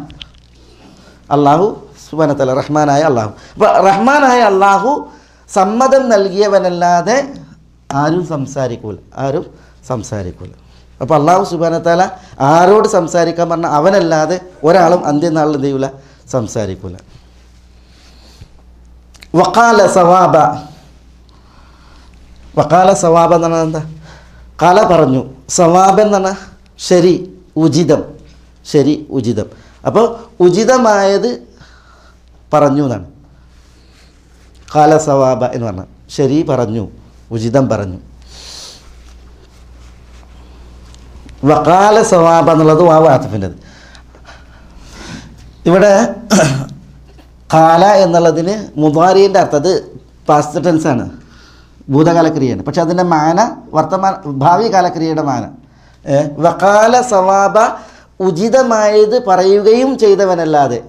[SPEAKER 2] അള്ളാഹു സുബ്ഹാനഹു വ തആല, റഹ്മാനായ അള്ളാഹു. അപ്പോൾ റഹ്മാനായ അള്ളാഹു സമ്മതം നൽകിയവനല്ലാതെ ആരും സംസാരിക്കൂല, ആരും സംസാരിക്കൂല. അപ്പോൾ അള്ളാഹു സുബ്ഹാനഹു വ തആല ആരോട് സംസാരിക്കാൻ പറഞ്ഞാൽ അവനല്ലാതെ ഒരാളും അന്ത്യനാളിൽ എന്ത് ചെയ്യൂല? സംസാരിക്കൂല. വഖാല സവാബ. വഖാല സവാബ എന്ന് പറഞ്ഞാൽ എന്താ? കാല പറഞ്ഞു, സവാബ് എന്ന് പറഞ്ഞാൽ ശരി, ഉചിതം, ശരി, ഉചിതം. അപ്പോൾ ഉചിതമായത് പറഞ്ഞു എന്നാണ്. കാല സവാബ എന്ന് പറഞ്ഞാൽ ശരി പറഞ്ഞു, ഉചിതം പറഞ്ഞു. വഖാല സവാബ എന്നുള്ളത് വാവ് ആതിഫിൻ്റെത്. ഇവിടെ കാല എന്നുള്ളതിന് മുദാരിൻ്റെ അർത്ഥം, അത് പാസ്റ്റ് ടെൻസാണ്, ഭൂതകാലക്രിയയാണ്. പക്ഷെ അതിൻ്റെ മാന ഭാവി കാലക്രിയയുടെ മാന. വഖാല സവാബ, ഉചിതമായത് പറയുകയും ചെയ്തവനല്ലാതെ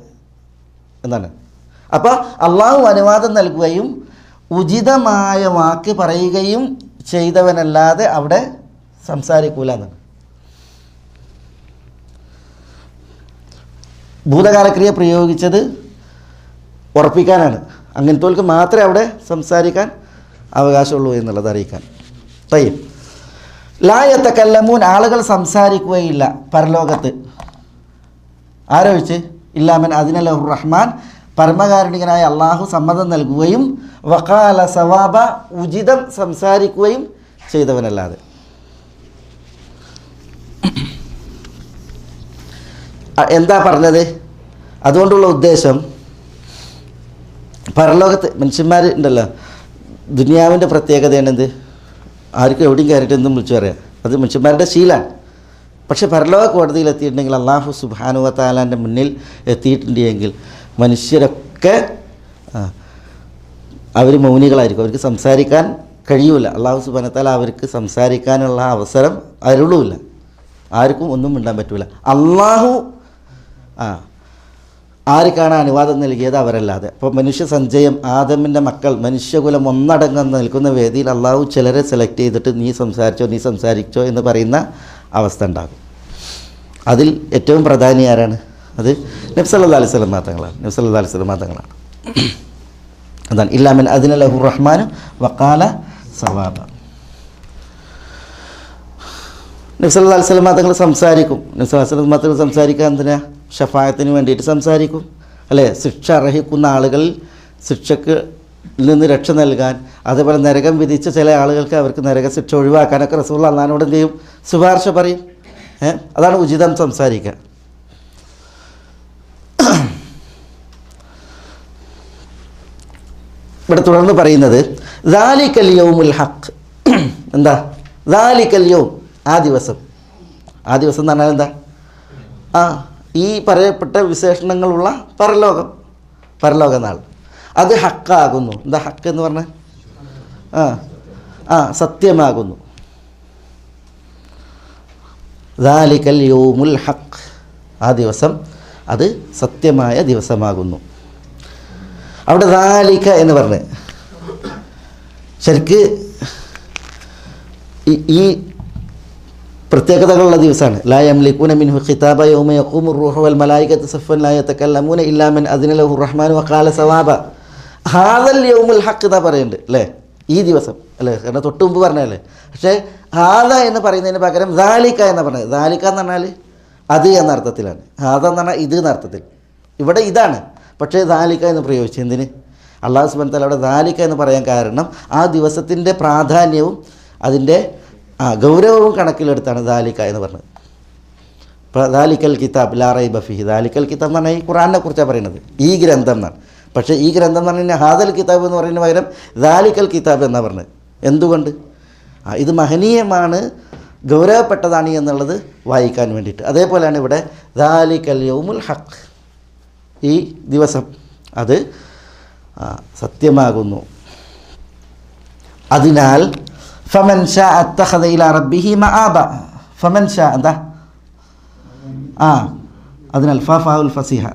[SPEAKER 2] എന്നാണ്. അപ്പോൾ അള്ളാഹു അനുവാദം നൽകുകയും ഉചിതമായ വാക്ക് പറയുകയും ചെയ്തവനല്ലാതെ അവിടെ സംസാരിക്കൂല എന്നാണ്. ഭൂതകാലക്രിയ പ്രയോഗിച്ചത് ഉറപ്പിക്കാനാണ്. അങ്ങനത്തോൾക്ക് മാത്രമേ അവിടെ സംസാരിക്കാൻ അവകാശമുള്ളൂ എന്നുള്ളത് അറിയിക്കാൻ. തയ്യം. ലാ യതകല്ലമൂൻ, ആളുകൾ സംസാരിക്കുകയില്ല പരലോകത്ത്. ആരൊഴിച്ച്? ഇല്ലാമൻ അദിന ലഹുർ റഹ്മാൻ, പരമകാരുണികനായ അള്ളാഹു സമ്മതം നൽകുകയും വഖാല സവാബ, ഉചിതം സംസാരിക്കുകയും ചെയ്തവനല്ലാതെ. എന്താ പറഞ്ഞത്? അതുകൊണ്ടുള്ള ഉദ്ദേശം, പരലോകത്ത് മനുഷ്യന്മാർ ഉണ്ടല്ലോ, ദുനിയാവിൻ്റെ പ്രത്യേകതയാണ് എന്ത്? ആർക്കും എവിടെയും കയറിയിട്ട് എന്തും വിളിച്ചു പറയാം, അത് മനുഷ്യന്മാരുടെ ശീലമാണ്. പക്ഷെ പരലോക കോടതിയിൽ എത്തിയിട്ടുണ്ടെങ്കിൽ, അള്ളാഹു സുബ്ഹാനഹു വ തആലാൻ്റെ മുന്നിൽ എത്തിയിട്ടുണ്ടെങ്കിൽ മനുഷ്യരൊക്കെ അവർ മൗനികളായിരിക്കും, അവർക്ക് സംസാരിക്കാൻ കഴിയൂല. അള്ളാഹു സുബ്ഹാനഹു വ തആല അവർക്ക് സംസാരിക്കാനുള്ള അവസരം അരുളൂല, ആർക്കും ഒന്നും മിണ്ടാൻ പറ്റൂല. അള്ളാഹു ആർക്കാണ് അനുവാദം നൽകിയത്? അവരല്ലാതെ. അപ്പോൾ മനുഷ്യ സഞ്ചയം, ആദമിൻ്റെ മക്കൾ, മനുഷ്യകുലം ഒന്നടങ്കം നിൽക്കുന്ന വേദിയിൽ അള്ളാഹു ചിലരെ സെലക്ട് ചെയ്തിട്ട് നീ സംസാരിച്ചോ, നീ സംസാരിച്ചോ എന്ന് പറയുന്ന അവസ്ഥ ഉണ്ടാകും. അതിൽ ഏറ്റവും പ്രധാനി ആരാണ്? അത് നബി സല്ലല്ലാഹു അലൈഹി വസല്ലം തങ്ങളാണ്. നബി സല്ലല്ലാഹു അലൈഹി വസല്ലം തങ്ങളാണ്. അതാണ് ഇല്ലാ മൻ അദിന ലഹു റഹ്മാനു വഖാല സവാബ. നബി സല്ലല്ലാഹു അലൈഹി വസല്ലം തങ്ങൾ സംസാരിക്കും. നബി സല്ലല്ലാഹു അലൈഹി വസല്ലം തങ്ങൾ സംസാരിക്കാൻ എന്തിനാ? ഷഫായത്തിന് വേണ്ടിയിട്ട് സംസാരിക്കും അല്ലേ? ശിക്ഷ അർഹിക്കുന്ന ആളുകളിൽ ശിക്ഷക്ക് നിന്ന് രക്ഷ നൽകാൻ, അതേപോലെ നരകം വിധിച്ച ചില ആളുകൾക്ക് അവർക്ക് നരക ശിക്ഷ ഒഴിവാക്കാനൊക്കെ റസൂലുള്ളാഹി അല്ലാഹുവിനോട് എന്ത് ചെയ്യും? ശുപാർശ പറയും. അതാണ് ഉചിതം സംസാരിക്കുക. ഇവിടെ തുടർന്ന് പറയുന്നത് ദാലിക്കൽ യൗമുൽ ഹഖ്. എന്താ ദാലിക്കൽ യൗം? ആ ദിവസം. ആ ദിവസം എന്ന് പറഞ്ഞാൽ എന്താ? ഈ പറയപ്പെട്ട വിശേഷണങ്ങളുള്ള പരലോക നാൾ അത് ഹക്കാകുന്നു. എന്താ ഹക്ക് എന്ന് പറഞ്ഞാൽ? സത്യമാകുന്നു. ദാലിക്കൽ യൗമുൽ ഹഖ്. ആ ദിവസം അത് സത്യമായ ദിവസമാകുന്നു. അവിടെ ദാലിക എന്ന് പറഞ്ഞ് ശരിക്ക് ഈ പ്രത്യേകതകളുള്ള ദിവസമാണ്. ലാ യംലികൂന മിൻഹു ഖിതാബ യൗമ യഖൂമു റൂഹു വൽ മലായികതു സഫൻ ലാ യതകല്ലമൂന ഇല്ലാ മൻ അദിന ലഹു റഹ്മാനു വഖാല സവാബ. ഹാദൽ യൗമുൽ ഹഖ് എന്ന് പറയുന്നുണ്ട് അല്ലേ? ഈ ദിവസം അല്ലേ? കാരണം തൊട്ട് മുമ്പ് പറഞ്ഞല്ലേ. പക്ഷേ ഹാദ എന്ന് പറയുന്നതിന് പകരം ദാലിക എന്ന് പറഞ്ഞത്. ദാലിക എന്ന് പറഞ്ഞാൽ അത് എന്ന അർത്ഥത്തിലാണ്. ഹാദ എന്ന് പറഞ്ഞാൽ ഇത് എന്ന അർത്ഥത്തിൽ. ഇവിടെ ഇതാണ്, പക്ഷേ ദാലിക എന്ന് പ്രയോഗിച്ചു. എന്തിന്? അല്ലാഹു സുബ്ഹാനഹു വ തആല അവിടെ ദാലിക എന്ന് പറയാൻ കാരണം ആ ദിവസത്തിൻ്റെ പ്രാധാന്യവും അതിൻ്റെ ഗൗരവവും കണക്കിലെടുത്താണ് ദാലിക എന്ന് പറഞ്ഞത്. ഇപ്പോൾ ദാലിക്കൽ കിതാബ് ലാ റൈബ ഫീഹി. ദാലിക്കൽ കിതാബ് എന്ന് പറഞ്ഞാൽ ഈ ഖുർആനെ കുറിച്ചാണ് പറയുന്നത്, ഈ ഗ്രന്ഥം എന്നാണ്. പക്ഷേ ഈ ഗ്രന്ഥം എന്ന് പറഞ്ഞാൽ ഹാദൽ കിതാബ് എന്ന് പറയുന്നതിന് പകരം ദാലിക്കൽ കിതാബ് എന്നാണ് പറഞ്ഞത്. എന്തുകൊണ്ട്? ഇത് മഹനീയമാണ്, ഗൗരവപ്പെട്ടതാണ് എന്നുള്ളത് വായിക്കാൻ വേണ്ടിയിട്ട്. അതേപോലെയാണ് ഇവിടെ ദാലിക്കൽ യൗമുൽ ഹഖ്. ഈ ദിവസം അത് സത്യമാകുന്നു. അതിനാൽ ഫമൻ ഷാ അത്തഖദ ഇലാ റബ്ബിഹി മആബ. ഫമൻ ഷാ എന്താ? അതിനാൽ ഫാഉൽ ഫസിഹ.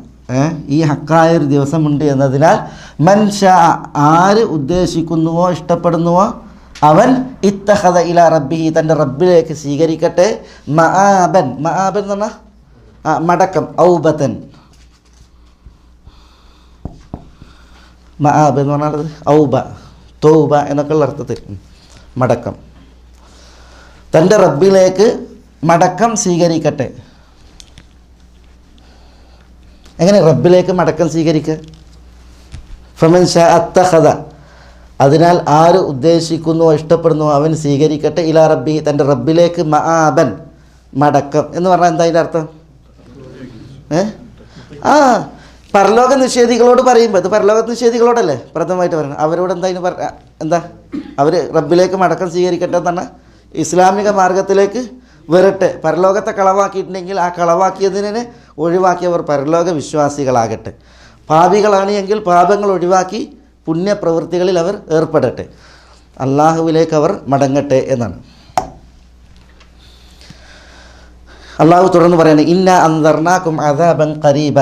[SPEAKER 2] ഈ ഹക്കായ ഒരു ദിവസമുണ്ട് എന്നതിനാൽ മൻ ഷാ, ആര് ഉദ്ദേശിക്കുന്നുവോ ഇഷ്ടപ്പെടുന്നുവോ അവൻ ഇത്തഖദ ഇലാ റബ്ബിഹി, തൻ്റെ റബ്ബിലേക്ക് സ്വീകരിക്കട്ടെ. മആബൻ. മആബൻ എന്ന് പറഞ്ഞാൽ മടക്കം. ഔബതൻ. മആബ് എന്ന് പറഞ്ഞാൽ ഔബ, തൗബ എന്നൊക്കെയുള്ള അർത്ഥത്തിൽ മടക്കം. തൻ്റെ റബ്ബിലേക്ക് മടക്കം സ്വീകരിക്കട്ടെ. എങ്ങനെ റബ്ബിലേക്ക് മടക്കം സ്വീകരിക്കുക? ഫമൻ ഷാ അത്തഖദ, അതിനാൽ ആര് ഉദ്ദേശിക്കുന്നുവോ ഇഷ്ടപ്പെടുന്നുവോ അവൻ സ്വീകരിക്കട്ടെ. ഇലാ റബ്ബി, തൻ്റെ റബ്ബിലേക്ക് മആബൻ, മടക്കം എന്ന് പറഞ്ഞാൽ എന്താ അതിൻ്റെ അർത്ഥം? പരലോക നിഷേധികളോട് പറയുമ്പോൾ, ഇത് പരലോക നിഷേധികളോടല്ലേ പ്രഥമമായിട്ട് പറയുന്നത്. അവരോട് എന്താ അവർ റബ്ബിലേക്ക് മടക്കം സ്വീകരിക്കട്ടെ എന്നാണ്, ഇസ്ലാമിക മാർഗത്തിലേക്ക് വരട്ടെ. പരലോകത്തെ കളവാക്കിയിട്ടുണ്ടെങ്കിൽ ആ കളവാക്കിയതിനെ ഒഴിവാക്കിയവർ പരലോക വിശ്വാസികളാകട്ടെ. പാപികളാണ് എങ്കിൽ പാപങ്ങൾ ഒഴിവാക്കി പുണ്യപ്രവൃത്തികളിൽ അവർ ഏർപ്പെടട്ടെ. അള്ളാഹുവിലേക്ക് അവർ മടങ്ങട്ടെ എന്നാണ്. അള്ളാഹു തുടർന്ന് പറയുന്നത് ഇന്ന അൻദർനാകും അദാബൻ ഖരീബ.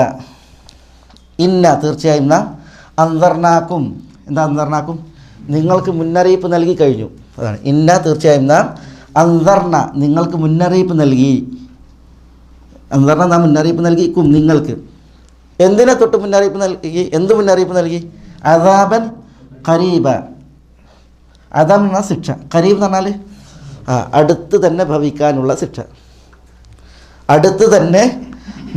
[SPEAKER 2] ഇന്ന, തീർച്ചയായും നാം അൻദർനാകും. എന്താ അൻദർനാകും? നിങ്ങൾക്ക് മുന്നറിയിപ്പ് നൽകി കഴിഞ്ഞു. അതാണ് ഇന്ന, തീർച്ചയായും നാം അൻദർന, നിങ്ങൾക്ക് മുന്നറിയിപ്പ് നൽകി. അൻദർന, നാം മുന്നറിയിപ്പ് നൽകിക്കും നിങ്ങൾക്ക്. എന്തിനെ തൊട്ട് മുന്നറിയിപ്പ് നൽകി? എന്ത് മുന്നറിയിപ്പ് നൽകി? അദാബൻ ഖരീബ. അദാബ് എന്ന ശിക്ഷ, ഖരീബ് എന്ന് പറഞ്ഞാൽ അടുത്ത് തന്നെ ഭവിക്കാനുള്ള ശിക്ഷ. അടുത്ത് തന്നെ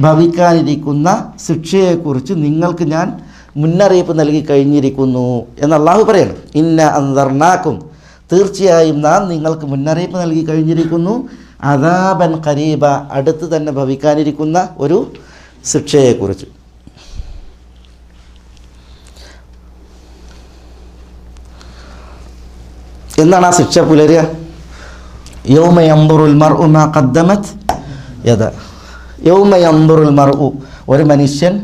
[SPEAKER 2] ഭവിക്കാനിരിക്കുന്ന ശിക്ഷയെക്കുറിച്ച് നിങ്ങൾക്ക് ഞാൻ മുന്നറിയിപ്പ് നൽകി കഴിഞ്ഞിരിക്കുന്നു എന്ന് അള്ളാഹു പറയണം. ഇന്ന അൻദർനാകും, തീർച്ചയായും നാം നിങ്ങൾക്ക് മുന്നറിയിപ്പ് നൽകി കഴിഞ്ഞിരിക്കുന്നു. അദാബൻ ഖരീബ, അടുത്ത് തന്നെ ഭവിക്കാനിരിക്കുന്ന ഒരു ശിക്ഷയെക്കുറിച്ച്. എന്നാണ് ആ ശിക്ഷ പുലരുക? യൗമ യൻദുറുൽ മർഉ മാ ഖദ്ദമത് യദ. യൗമ യൻദുറുൽ മർഉ, ഒരു മനുഷ്യൻ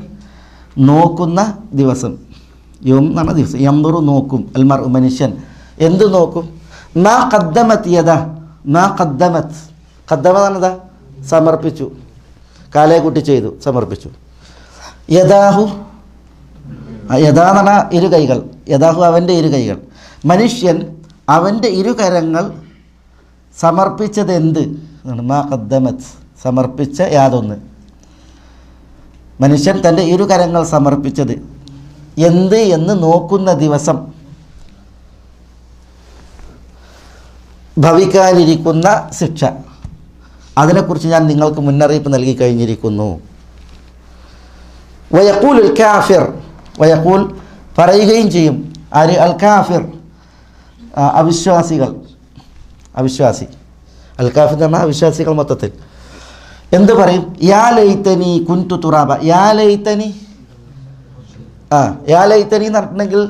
[SPEAKER 2] നോക്കുന്ന ദിവസം. യൗം എന്നാണ് ദിവസം. യൻദുറു, നോക്കും. അൽ മർഉ, മനുഷ്യൻ. എന്ത് നോക്കും? മാ ഖദ്ദമത് യദ. മാ ഖദ്ദമത്, ഖദ്ദമ എന്നതാ? സമർപ്പിച്ചു, കാലേ കുട്ടി ചെയ്തു, സമർപ്പിച്ചു. യദാഹു, യദാ എന്ന് പറഞ്ഞാൽ ഇരു കൈകൾ. യദാഹു, അവൻ്റെ ഇരു കൈകൾ. മനുഷ്യൻ അവൻ്റെ ഇരുകരങ്ങൾ സമർപ്പിച്ചത് എന്ത്? മാ ഖദ്ദമത്, സമർപ്പിച്ച യാതൊന്ന്, മനുഷ്യൻ തൻ്റെ ഇരു കരങ്ങൾ സമർപ്പിച്ചത് എന്ത് എന്ന് നോക്കുന്ന ദിവസം, ഭവിക്കാനിരിക്കുന്ന ശിക്ഷ, അതിനെക്കുറിച്ച് ഞാൻ നിങ്ങൾക്ക് മുന്നറിയിപ്പ് നൽകി കഴിഞ്ഞിരിക്കുന്നു. വയഖൂൽ അൽ കാഫിർ, വയഖൂൽ പറയുകയും ചെയ്യും ആര്? അൽ കാഫിർ, അവിശ്വാസികൾ, അവിശ്വാസി. അൽ കാഫിർ എന്ന് പറഞ്ഞാൽ അവിശ്വാസികൾ മൊത്തത്തിൽ എന്ത് പറയും? യാ ലൈതനി കുൻതു തുറാബ. യാ ലൈതനി, യാ ലൈതനി എന്ന് പറഞ്ഞിട്ടുണ്ടെങ്കിൽ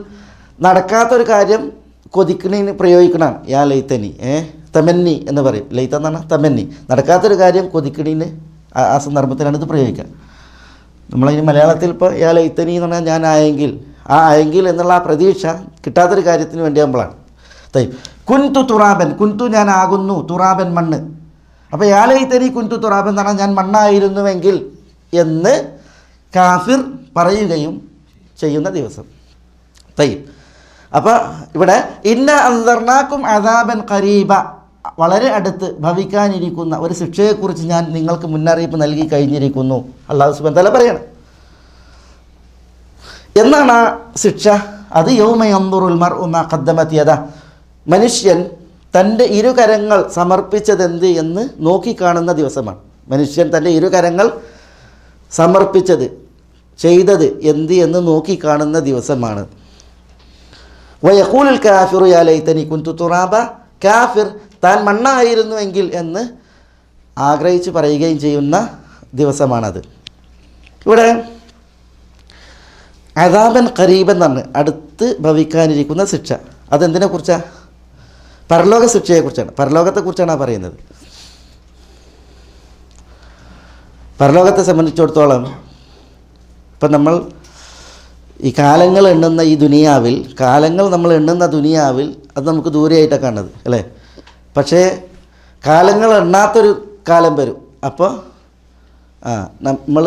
[SPEAKER 2] നടക്കാത്തൊരു കാര്യം കൊതിക്കണീന് പ്രയോഗിക്കണമാണ് യാ ലൈതനി. തമന്നി എന്ന് പറയും. ലൈത്ത എന്ന് പറഞ്ഞാൽ തമന്നി, നടക്കാത്തൊരു കാര്യം കൊതിക്കണീന് ആ സന്ദർഭത്തിലാണ് ഇത് പ്രയോഗിക്കുക. നമ്മളതിന് മലയാളത്തിൽ ഇപ്പോൾ യാ ലൈതനി എന്ന് പറഞ്ഞാൽ ഞാൻ ആയെങ്കിൽ, ആ ആയെങ്കിൽ എന്നുള്ള ആ പ്രതീക്ഷ കിട്ടാത്തൊരു കാര്യത്തിന് വേണ്ടിയാകുമ്പോഴാണ്. കുൻതു തുറാബൻ, കുൻതു ഞാൻ ആകുന്നു, തുറാബൻ മണ്ണ്. അപ്പോൾ യാ ലൈതനി കുൻതു തുറാബൻ എന്ന് പറഞ്ഞാൽ ഞാൻ മണ്ണായിരുന്നുവെങ്കിൽ എന്ന് കാഫിർ പറയുകയും ചെയ്യുന്ന ദിവസം. അപ്പോൾ ഇവിടെ ഇന്ന അൻദർനാക്കും അദാബൻ ഖരീബ, വളരെ അടുത്ത് ഭവിക്കാനിരിക്കുന്ന ഒരു ശിക്ഷയെക്കുറിച്ച് ഞാൻ നിങ്ങൾക്ക് മുന്നറിയിപ്പ് നൽകി കഴിഞ്ഞിരിക്കുന്നു അല്ലാഹു സുബ്ഹാനഹു വ തആല പറയണം. എന്നാണ് ആ ശിക്ഷ? അത് യൗമ യൻദുറുൽ മർഉ മാ ഖദ്ദമത് യദ, മനുഷ്യൻ തൻ്റെ ഇരുകരങ്ങൾ സമർപ്പിച്ചതെന്ത് എന്ന് നോക്കിക്കാണുന്ന ദിവസമാണ്. മനുഷ്യൻ തൻ്റെ ഇരുകരങ്ങൾ സമർപ്പിച്ചത്, ചെയ്തത് എന്ത് എന്ന് നോക്കിക്കാണുന്ന ദിവസമാണ്. വയഖൂലുൽ കാഫിറു യാ ലൈതനി കുൻതു തുറാബ, കാഫിർ താൻ മണ്ണായിരുന്നുവെങ്കിൽ എന്ന് ആഗ്രഹിച്ച് പറയുകയും ചെയ്യുന്ന ദിവസമാണത്. ഇവിടെ അദാബൻ ഖരീബൻ എന്നാണ് അടുത്ത് ഭവിക്കാനിരിക്കുന്ന ശിക്ഷ. അതെന്തിനെക്കുറിച്ചാണ്? പരലോക ശിക്ഷയെക്കുറിച്ചാണ്, പരലോകത്തെക്കുറിച്ചാണ് പറയുന്നത്. പരലോകത്തെ സംബന്ധിച്ചിടത്തോളം ഇപ്പം നമ്മൾ ഈ കാലങ്ങൾ എണ്ണുന്ന ഈ ദുനിയാവിൽ, കാലങ്ങൾ നമ്മൾ എണ്ണുന്ന ദുനിയാവിൽ അത് നമുക്ക് ദൂരെയായിട്ടാണ് കാണുന്നത് അല്ലേ? പക്ഷേ കാലങ്ങൾ എണ്ണാത്തൊരു കാലം വരും. അപ്പോൾ നമ്മൾ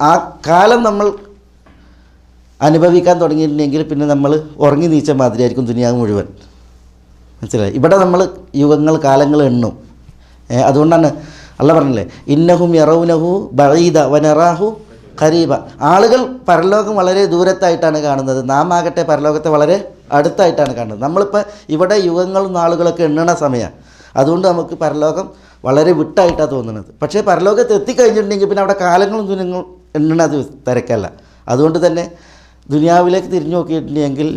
[SPEAKER 2] ആ കാലം നമ്മൾ അനുഭവിക്കാൻ തുടങ്ങിയിട്ടുണ്ടെങ്കിൽ പിന്നെ നമ്മൾ ഉറങ്ങി നീച്ച മാതിരിയായിരിക്കും ദുനിയാവ് മുഴുവൻ. മനസ്സിലായി? ഇവിടെ നമ്മൾ യുഗങ്ങൾ, കാലങ്ങൾ എണ്ണും. അതുകൊണ്ടാണ് അല്ലാഹ് പറഞ്ഞില്ലേ, ഇന്നഹും യറൗനഹു ബഈദ വനറാഹു ഖരീബ. ആളുകൾ പരലോകം വളരെ ദൂരത്തായിട്ടാണ് കാണുന്നത്, നാം ആകട്ടെ പരലോകത്തെ വളരെ അടുത്തായിട്ടാണ് കാണുന്നത്. നമ്മളിപ്പോൾ ഇവിടെ യുഗങ്ങളും നാളുകളൊക്കെ എണ്ണണ സമയമാണ്, അതുകൊണ്ട് നമുക്ക് പരലോകം വളരെ വിട്ടായിട്ടാണ് തോന്നുന്നത്. പക്ഷേ പരലോകത്ത് എത്തിക്കഴിഞ്ഞിട്ടുണ്ടെങ്കിൽ പിന്നെ അവിടെ കാലങ്ങളും ദുനിയങ്ങളും എണ്ണണ തിരക്കല്ല. അതുകൊണ്ട് തന്നെ ദുനിയാവിലേക്ക് തിരിഞ്ഞു നോക്കിയിട്ടുണ്ടെങ്കിൽ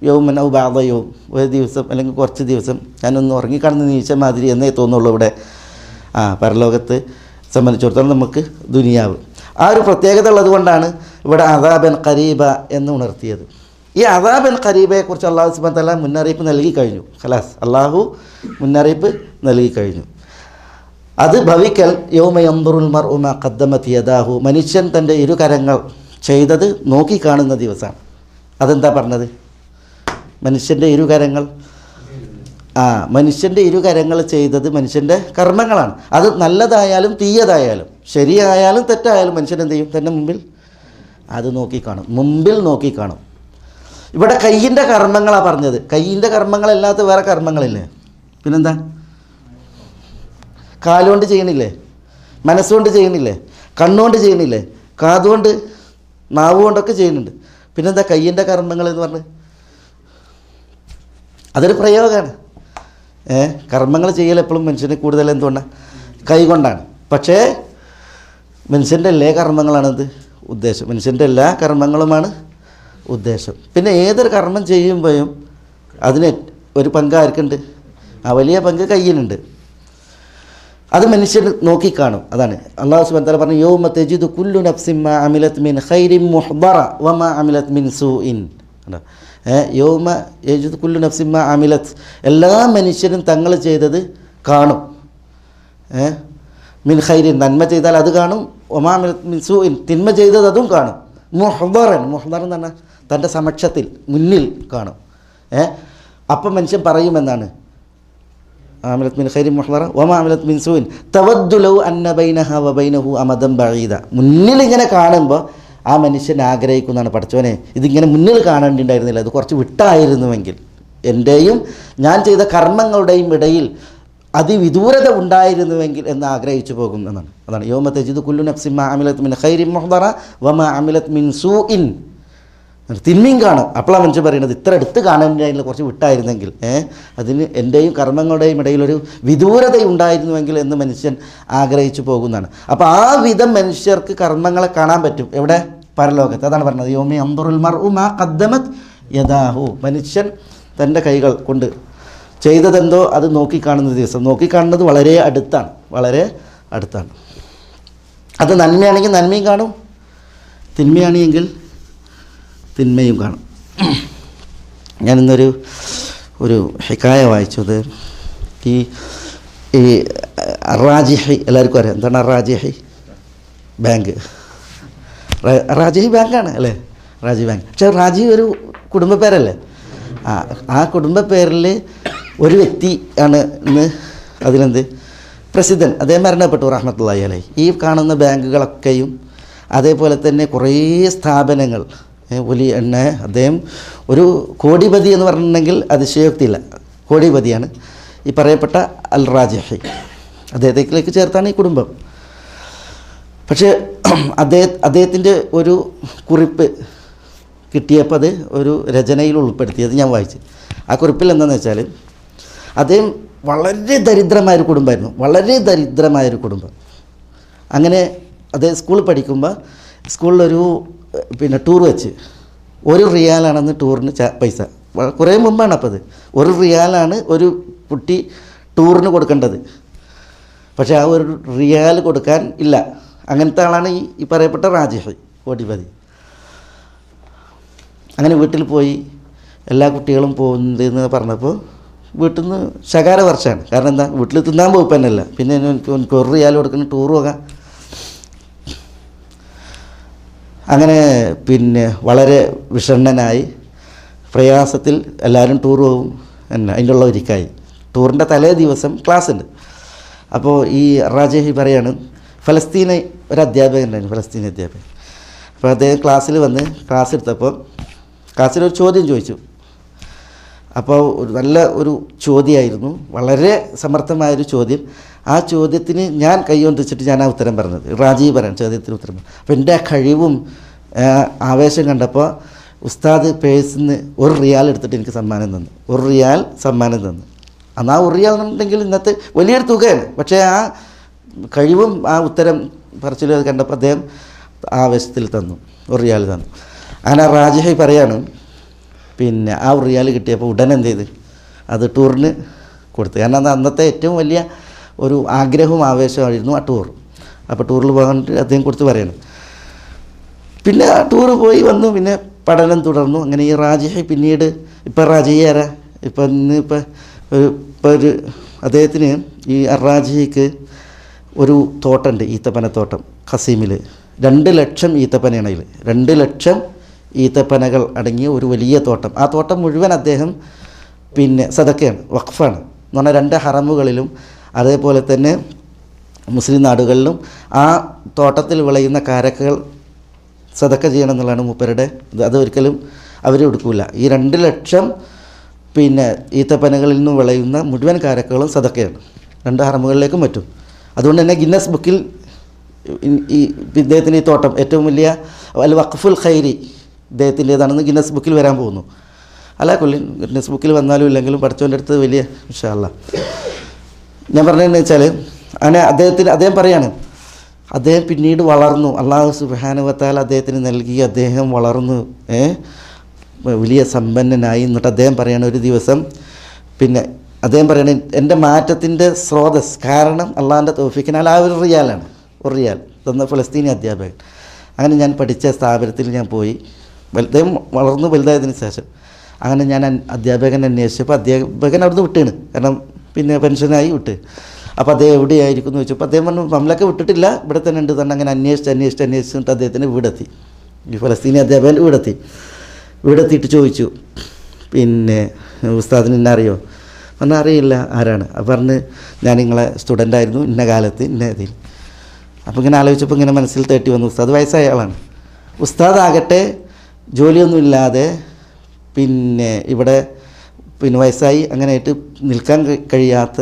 [SPEAKER 2] യൗമൻ ഔ ബഅദ യൗം, ഒരു ദിവസം അല്ലെങ്കിൽ കുറച്ച് ദിവസം ഞാനൊന്ന് ഉറങ്ങിക്കടന്ന് നീച്ച മാതിരി എന്നേ തോന്നുള്ളൂ ഇവിടെ. പരലോകത്ത് സംബന്ധിച്ചിടത്തോളം നമുക്ക് ദുനിയാവ് ആ ഒരു പ്രത്യേകത ഉള്ളതുകൊണ്ടാണ് ഇവിടെ അദാബൻ ഖരീബ എന്ന് ഉണർത്തിയത്. ഈ അദാബൻ ഖരീബയെക്കുറിച്ച് അല്ലാഹു സുബ്ഹാനഹു വ തആല മുന്നറിയിപ്പ് നൽകി കഴിഞ്ഞു. ഖലാസ്, അള്ളാഹു മുന്നറിയിപ്പ് നൽകി കഴിഞ്ഞു. അത് ഭവിക്കൽ യൗമ യൻദുറുൽ മർഉ മാ ഖദ്ദമത് യദാഹു, മനുഷ്യൻ തൻ്റെ ഇരുകരങ്ങൾ ചെയ്തത് നോക്കിക്കാണുന്ന ദിവസമാണ്. അതെന്താ പറഞ്ഞത്? മനുഷ്യൻ്റെ ഇരുകരങ്ങൾ, മനുഷ്യൻ്റെ ഇരുകരങ്ങൾ ചെയ്തത് മനുഷ്യൻ്റെ കർമ്മങ്ങളാണ്. അത് നല്ലതായാലും തീയതായാലും ശരിയായാലും തെറ്റായാലും മനുഷ്യൻ എന്ത് ചെയ്യും? തൻ്റെ മുമ്പിൽ അത് നോക്കിക്കാണും, മുമ്പിൽ നോക്കിക്കാണും. ഇവിടെ കയ്യിൻ്റെ കർമ്മങ്ങളാണ് പറഞ്ഞത്. കയ്യിൻ്റെ കർമ്മങ്ങളല്ലാത്ത വേറെ കർമ്മങ്ങളില്ലേ? പിന്നെന്താ? കാലുകൊണ്ട് ചെയ്യണില്ലേ? മനസ്സുകൊണ്ട് ചെയ്യണില്ലേ? കണ്ണുകൊണ്ട് ചെയ്യണില്ലേ? കാതുകൊണ്ട്, നാവ് കൊണ്ടൊക്കെ ചെയ്യുന്നുണ്ട്. പിന്നെന്താ കയ്യിൻ്റെ കർമ്മങ്ങൾ എന്ന് പറഞ്ഞ്? അതൊരു പ്രയോഗമാണ്. കർമ്മങ്ങൾ ചെയ്യൽ എപ്പോഴും മനുഷ്യന് കൂടുതൽ എന്തുകൊണ്ടാണ്? കൈ കൊണ്ടാണ്. പക്ഷേ മനുഷ്യൻ്റെ എല്ലാ കർമ്മങ്ങളാണത് ഉദ്ദേശം, മനുഷ്യൻ്റെ എല്ലാ കർമ്മങ്ങളുമാണ് ഉദ്ദേശം. പിന്നെ ഏതൊരു കർമ്മം ചെയ്യുമ്പോഴും അതിന് ഒരു പങ്ക് ആർക്കുണ്ട്? വലിയ പങ്ക് കയ്യിനുണ്ട്. അത് മനുഷ്യൻ നോക്കിക്കാണും. അതാണ് അല്ലാഹു സുബ്ഹാനഹു വ തആല പറഞ്ഞു, യൗമ തജിദു കുല്ലു നഫ്സിൻ മാ അമിലത് മിൻ ഖൈരിൻ മുഹ്ദറ വമാ അമിലത് മിൻ സൂഇൻ. യൗമ യജിദു കുല്ലു നഫ്സിൻ മാ അമിലത്, എല്ലാ മനുഷ്യരും തങ്ങൾ ചെയ്തത് കാണും. മിൻ ഖൈരിൻ, നന്മ ചെയ്താൽ അത് കാണും. വമാ അമിലത് മിൻ സൂഇൻ, തിന്മ ചെയ്തത് അതും കാണും. മുഹ്ദറൻ, മുഹ്ദറൻ എന്ന് പറഞ്ഞാൽ തൻ്റെ സമക്ഷത്തിൽ മുന്നിൽ കാണും. അപ്പം മനുഷ്യൻ പറയുമെന്നാണ് ആമിലത് മിൻ ഖൈരിൻ മുഹ്ദറ വമാ അമിലത് മിൻ സൂഇൻ തവദ്ദു ലൗ അന്ന ബൈനഹ വബൈനഹു അമദൻ ബഈദ. മുന്നിൽ ഇങ്ങനെ കാണുമ്പോൾ ആ മനുഷ്യൻ ആഗ്രഹിക്കുന്നതാണ്, പഠിച്ചവനെ ഇതിങ്ങനെ മുന്നിൽ കാണേണ്ടിണ്ടായിരുന്നില്ല, അത് കുറച്ച് വിട്ടായിരുന്നുവെങ്കിൽ, എൻ്റെയും ഞാൻ ചെയ്ത കർമ്മങ്ങളുടെയും ഇടയിൽ അതിവിദൂരത ഉണ്ടായിരുന്നുവെങ്കിൽ എന്ന് ആഗ്രഹിച്ചു പോകും എന്നാണ്. അതാണ് യൗമ തജിദു കുല്ലു നഫ്സിൻ മാ അമിലത് മിൻ ഖൈരിൻ മുഹ്ദറ വമാ അമിലത് മിൻ സൂഇൻ. തിന്മയും കാണും. അപ്പോഴാണ് മനുഷ്യൻ പറയുന്നത് ഇത്ര അടുത്ത് കാണാൻ കുറച്ച് വിട്ടായിരുന്നെങ്കിൽ, അതിന് എൻ്റെയും കർമ്മങ്ങളുടെയും ഇടയിലൊരു വിദൂരത ഉണ്ടായിരുന്നുവെങ്കിൽ എന്ന് മനുഷ്യൻ ആഗ്രഹിച്ചു പോകുന്നതാണ്. അപ്പോൾ ആ വിധം മനുഷ്യർക്ക് കർമ്മങ്ങളെ കാണാൻ പറ്റും. എവിടെ? പരലോകത്ത്. അതാണ് പറഞ്ഞത് യൗമ യൻദുറുൽ മർഉ മാ ഖദ്ദമത് യദാഹു. മനുഷ്യൻ തൻ്റെ കൈകൾ കൊണ്ട് ചെയ്തതെന്തോ അത് നോക്കിക്കാണുന്ന ദിവസം. നോക്കിക്കാണുന്നത് വളരെ അടുത്താണ്, വളരെ അടുത്താണ്. അത് നന്മയാണെങ്കിൽ നന്മയും കാണും, തിന്മയാണെങ്കിൽ തിന്മയും കാണും. ഞാനിന്നൊരു ഹിക്കായ വായിച്ചത്, ഈ റാജിഹി എല്ലാവർക്കും അറിയാം. എന്താണ് റാജിഹി? ബാങ്ക്. റാജിഹി ബാങ്കാണ് അല്ലേ? റാജി ബാങ്ക്. പക്ഷേ റാജി ഒരു കുടുംബ പേരല്ലേ? ആ കുടുംബ പേരിൽ ഒരു വ്യക്തി ആണ് ഇന്ന് അതിലെന്ത് പ്രസിദ്ധൻ. അദ്ദേഹം മരണപ്പെട്ടു റഹ്മത്തുള്ളാഹി അലൈഹി. ഈ കാണുന്ന ബാങ്കുകളൊക്കെയും അതേപോലെ തന്നെ കുറേ സ്ഥാപനങ്ങൾ വലിയ അദ്ദേഹം ഒരു കോടിപതി എന്ന് പറഞ്ഞിട്ടുണ്ടെങ്കിൽ അതിശയോക്തിയില്ല, കോടിപതിയാണ് ഈ പറയപ്പെട്ട അൽ റാജിഹി. അദ്ദേഹത്തിലേക്ക് ചേർത്താണ് ഈ കുടുംബം. പക്ഷേ അദ്ദേഹത്തിൻ്റെ ഒരു കുറിപ്പ് കിട്ടിയപ്പോൾ അത് ഒരു രചനയിൽ ഉൾപ്പെടുത്തിയത് ഞാൻ വായിച്ചു. ആ കുറിപ്പിൽ എന്താണെന്ന് വെച്ചാൽ, അദ്ദേഹം വളരെ ദരിദ്രമായൊരു കുടുംബമായിരുന്നു, വളരെ ദരിദ്രമായൊരു കുടുംബം. അങ്ങനെ അദ്ദേഹം സ്കൂളിൽ പഠിക്കുമ്പോൾ സ്കൂളിലൊരു ടൂർ വെച്ച് 1 റിയാലാണെന്ന് ടൂറിന് പൈസ. കുറേ മുമ്പാണ്. അപ്പോൾ അത് 1 റിയാലാണ് ഒരു കുട്ടി ടൂറിന് കൊടുക്കേണ്ടത്. പക്ഷേ ആ 1 റിയാൽ കൊടുക്കാൻ ഇല്ല. അങ്ങനത്തെ ആളാണ് ഈ പറയപ്പെട്ട റാജിഹി, കോടിപതി. അങ്ങനെ വീട്ടിൽ പോയി എല്ലാ കുട്ടികളും പോകുന്നതെന്ന് പറഞ്ഞപ്പോൾ വീട്ടിൽ നിന്ന് ശകാര വർഷമാണ്. കാരണം എന്താ, വീട്ടിൽ തിന്നാൻ പോയിപ്പന്നല്ല, പിന്നെ എനിക്ക് 1 റിയാൽ കൊടുക്കുന്ന ടൂർ പോകാം. അങ്ങനെ വളരെ വിഷണ്ണനായി പ്രയാസത്തിൽ എല്ലാവരും ടൂർ പോകും അതിൻ്റെ ഉള്ള ഒരുക്കായി. ടൂറിൻ്റെ തലേ ദിവസം ക്ലാസ് ഉണ്ട്. അപ്പോൾ ഈ റാജിഹി പറയാണ്, ഫലസ്തീന് ഒരു അധ്യാപകൻ ഉണ്ടായിരുന്നു, ഫലസ്തീൻ അധ്യാപകൻ. അപ്പോൾ അദ്ദേഹം ക്ലാസ്സിൽ വന്ന് ക്ലാസ് എടുത്തപ്പോൾ ക്ലാസ്സിലൊരു ചോദ്യം ചോദിച്ചു. അപ്പോൾ നല്ല ഒരു ചോദ്യമായിരുന്നു, വളരെ സമർത്ഥമായൊരു ചോദ്യം. ആ ചോദ്യത്തിന് ഞാൻ കൈകൊണ്ടിച്ചിട്ട് ഞാൻ ആ ഉത്തരം പറഞ്ഞത്. റാജി പറയാൻ ചോദ്യത്തിന് ഉത്തരം. അപ്പോൾ എൻ്റെ ആ കഴിവും ആവേശം കണ്ടപ്പോൾ ഉസ്താദ് പേഴ്സിൽ നിന്ന് 1 റിയാൽ എടുത്തിട്ട് എനിക്ക് സമ്മാനം തന്നു. 1 റിയാൽ സമ്മാനം തന്നു. അന്ന് ആ 1 റിയാൽ എന്നുണ്ടെങ്കിൽ ഇന്നത്തെ വലിയൊരു തുകയാണ്. പക്ഷേ ആ കഴിവും ആ ഉത്തരം പറച്ചിലും അത് കണ്ടപ്പോൾ അദ്ദേഹം ആവേശത്തിൽ തന്നു, 1 റിയാൽ തന്നു. അങ്ങനെ റാജിഹി പറയാണ്, ആ 1 റിയാൽ കിട്ടിയപ്പോൾ ഉടനെ എന്ത് ചെയ്ത് അത് ടൂറിന് കൊടുത്തു. കാരണം അന്നത്തെ ഏറ്റവും വലിയ ഒരു ആഗ്രഹവും ആവേശമായിരുന്നു ആ ടൂർ. അപ്പോൾ ടൂറിൽ പോകാൻ അദ്ദേഹം കൊടുത്ത് പറയണം. പിന്നെ ആ ടൂറ് പോയി വന്നു, പിന്നെ പഠനം തുടർന്നു. അങ്ങനെ ഈ റാജിഹി പിന്നീട് ഇപ്പം റാജിഹി ആരാ ഒരു അദ്ദേഹത്തിന് ഈ റാജിഹിക്ക് ഒരു തോട്ടമുണ്ട്, ഈത്തപ്പനത്തോട്ടം ഖസീമിൽ. 2 ലക്ഷം ഈത്തപ്പനയാണ് അതിൽ. 2 ലക്ഷം ഈത്തപ്പനകൾ അടങ്ങിയ ഒരു വലിയ തോട്ടം. ആ തോട്ടം മുഴുവൻ അദ്ദേഹം സദക്കയാണ്, വഖഫാണ്. എന്ന് പറഞ്ഞാൽ 2 ഹറമുകളിലും അതേപോലെ തന്നെ മുസ്ലിം നാടുകളിലും ആ തോട്ടത്തിൽ വിളയുന്ന കാരക്കകൾ സദക്ക ചെയ്യണം എന്നുള്ളതാണ് മൂപ്പരുടെ ഇത്. അതൊരിക്കലും അവർ എടുക്കില്ല. ഈ 2 ലക്ഷം ഈത്തപ്പനകളിൽ നിന്ന് വിളയുന്ന മുഴുവൻ കാരക്കകളും സദക്കയാണ്, 2 ഹറമുകളിലേക്കും പറ്റും. അതുകൊണ്ട് തന്നെ ഗിന്നസ് ബുക്കിൽ ഈ ഇദ്ദേഹത്തിന് ഈ തോട്ടം ഏറ്റവും വലിയ അൽ വഖഫുൽ ഖൈരി ഇദ്ദേഹത്തിൻ്റേതാണെന്ന് ഗിന്നസ് ബുക്കിൽ വരാൻ പോകുന്നു. അല്ല കൊല്ലിൻ ഗിന്നസ് ബുക്കിൽ വന്നാലും ഇല്ലെങ്കിലും പഠിച്ചവൻ്റെ അടുത്ത് വലിയ ഇൻഷാ അല്ലാഹ്. ഞാൻ പറഞ്ഞതെന്ന് വെച്ചാൽ അങ്ങനെ അദ്ദേഹം പറയാണ്, അദ്ദേഹം പിന്നീട് വളർന്നു. അല്ലാഹു സുബ്ഹാനഹു വ തആല അദ്ദേഹത്തിന് നൽകി, അദ്ദേഹം വളർന്നു, വലിയ സമ്പന്നനായി. എന്നിട്ട് അദ്ദേഹം പറയാണ്, ഒരു ദിവസം അദ്ദേഹം പറയണ എൻ്റെ മാറ്റത്തിൻ്റെ സ്രോതസ് കാരണം അള്ളാഹിൻ്റെ തൗഫീഖിനാൽ ആ 1 റിയാലാണ്. 1 റിയാൽ തന്ന ഫലസ്തീനി അധ്യാപകൻ. അങ്ങനെ ഞാൻ പഠിച്ച സ്ഥാപനത്തിൽ ഞാൻ പോയി. അദ്ദേഹം വളർന്നു വലുതായതിന് ശേഷം അങ്ങനെ ഞാൻ അധ്യാപകൻ അന്വേഷിച്ചപ്പോൾ അധ്യാപകൻ അവിടുന്ന് വിട്ടാണ്. കാരണം പെൻഷനായി വിട്ട്. അപ്പോൾ അദ്ദേഹം എവിടെയായിരിക്കും എന്ന് ചോദിച്ചപ്പോൾ അദ്ദേഹം പറഞ്ഞു, നമ്മളൊക്കെ വിട്ടിട്ടില്ല, ഇവിടെ തന്നെ ഉണ്ട് തന്നെ. അങ്ങനെ അന്വേഷിച്ചിട്ട് അദ്ദേഹത്തിന് വീടെത്തി. ഈ ഫലസ്തീനി അധ്യാപകൻ വീടെത്തിയിട്ട് ചോദിച്ചു, ഉസ്താദിന് എന്നെ അറിയോ? പറഞ്ഞാൽ അറിയില്ല, ആരാണ്? അപ്പോൾ പറഞ്ഞ് ഞാൻ നിങ്ങളെ സ്റ്റുഡൻ്റായിരുന്നു ഇന്ന കാലത്ത് ഇന്ന ഇതിൽ. അപ്പോൾ ഇങ്ങനെ ആലോചിച്ചപ്പോൾ ഇങ്ങനെ മനസ്സിൽ തേട്ടി വന്നു. ഉസ്താദ് വയസ്സായ ആളാണ്. ഉസ്താദാകട്ടെ ജോലിയൊന്നുമില്ലാതെ ഇവിടെ വയസ്സായി അങ്ങനെയായിട്ട് നിൽക്കാൻ കഴിയാത്ത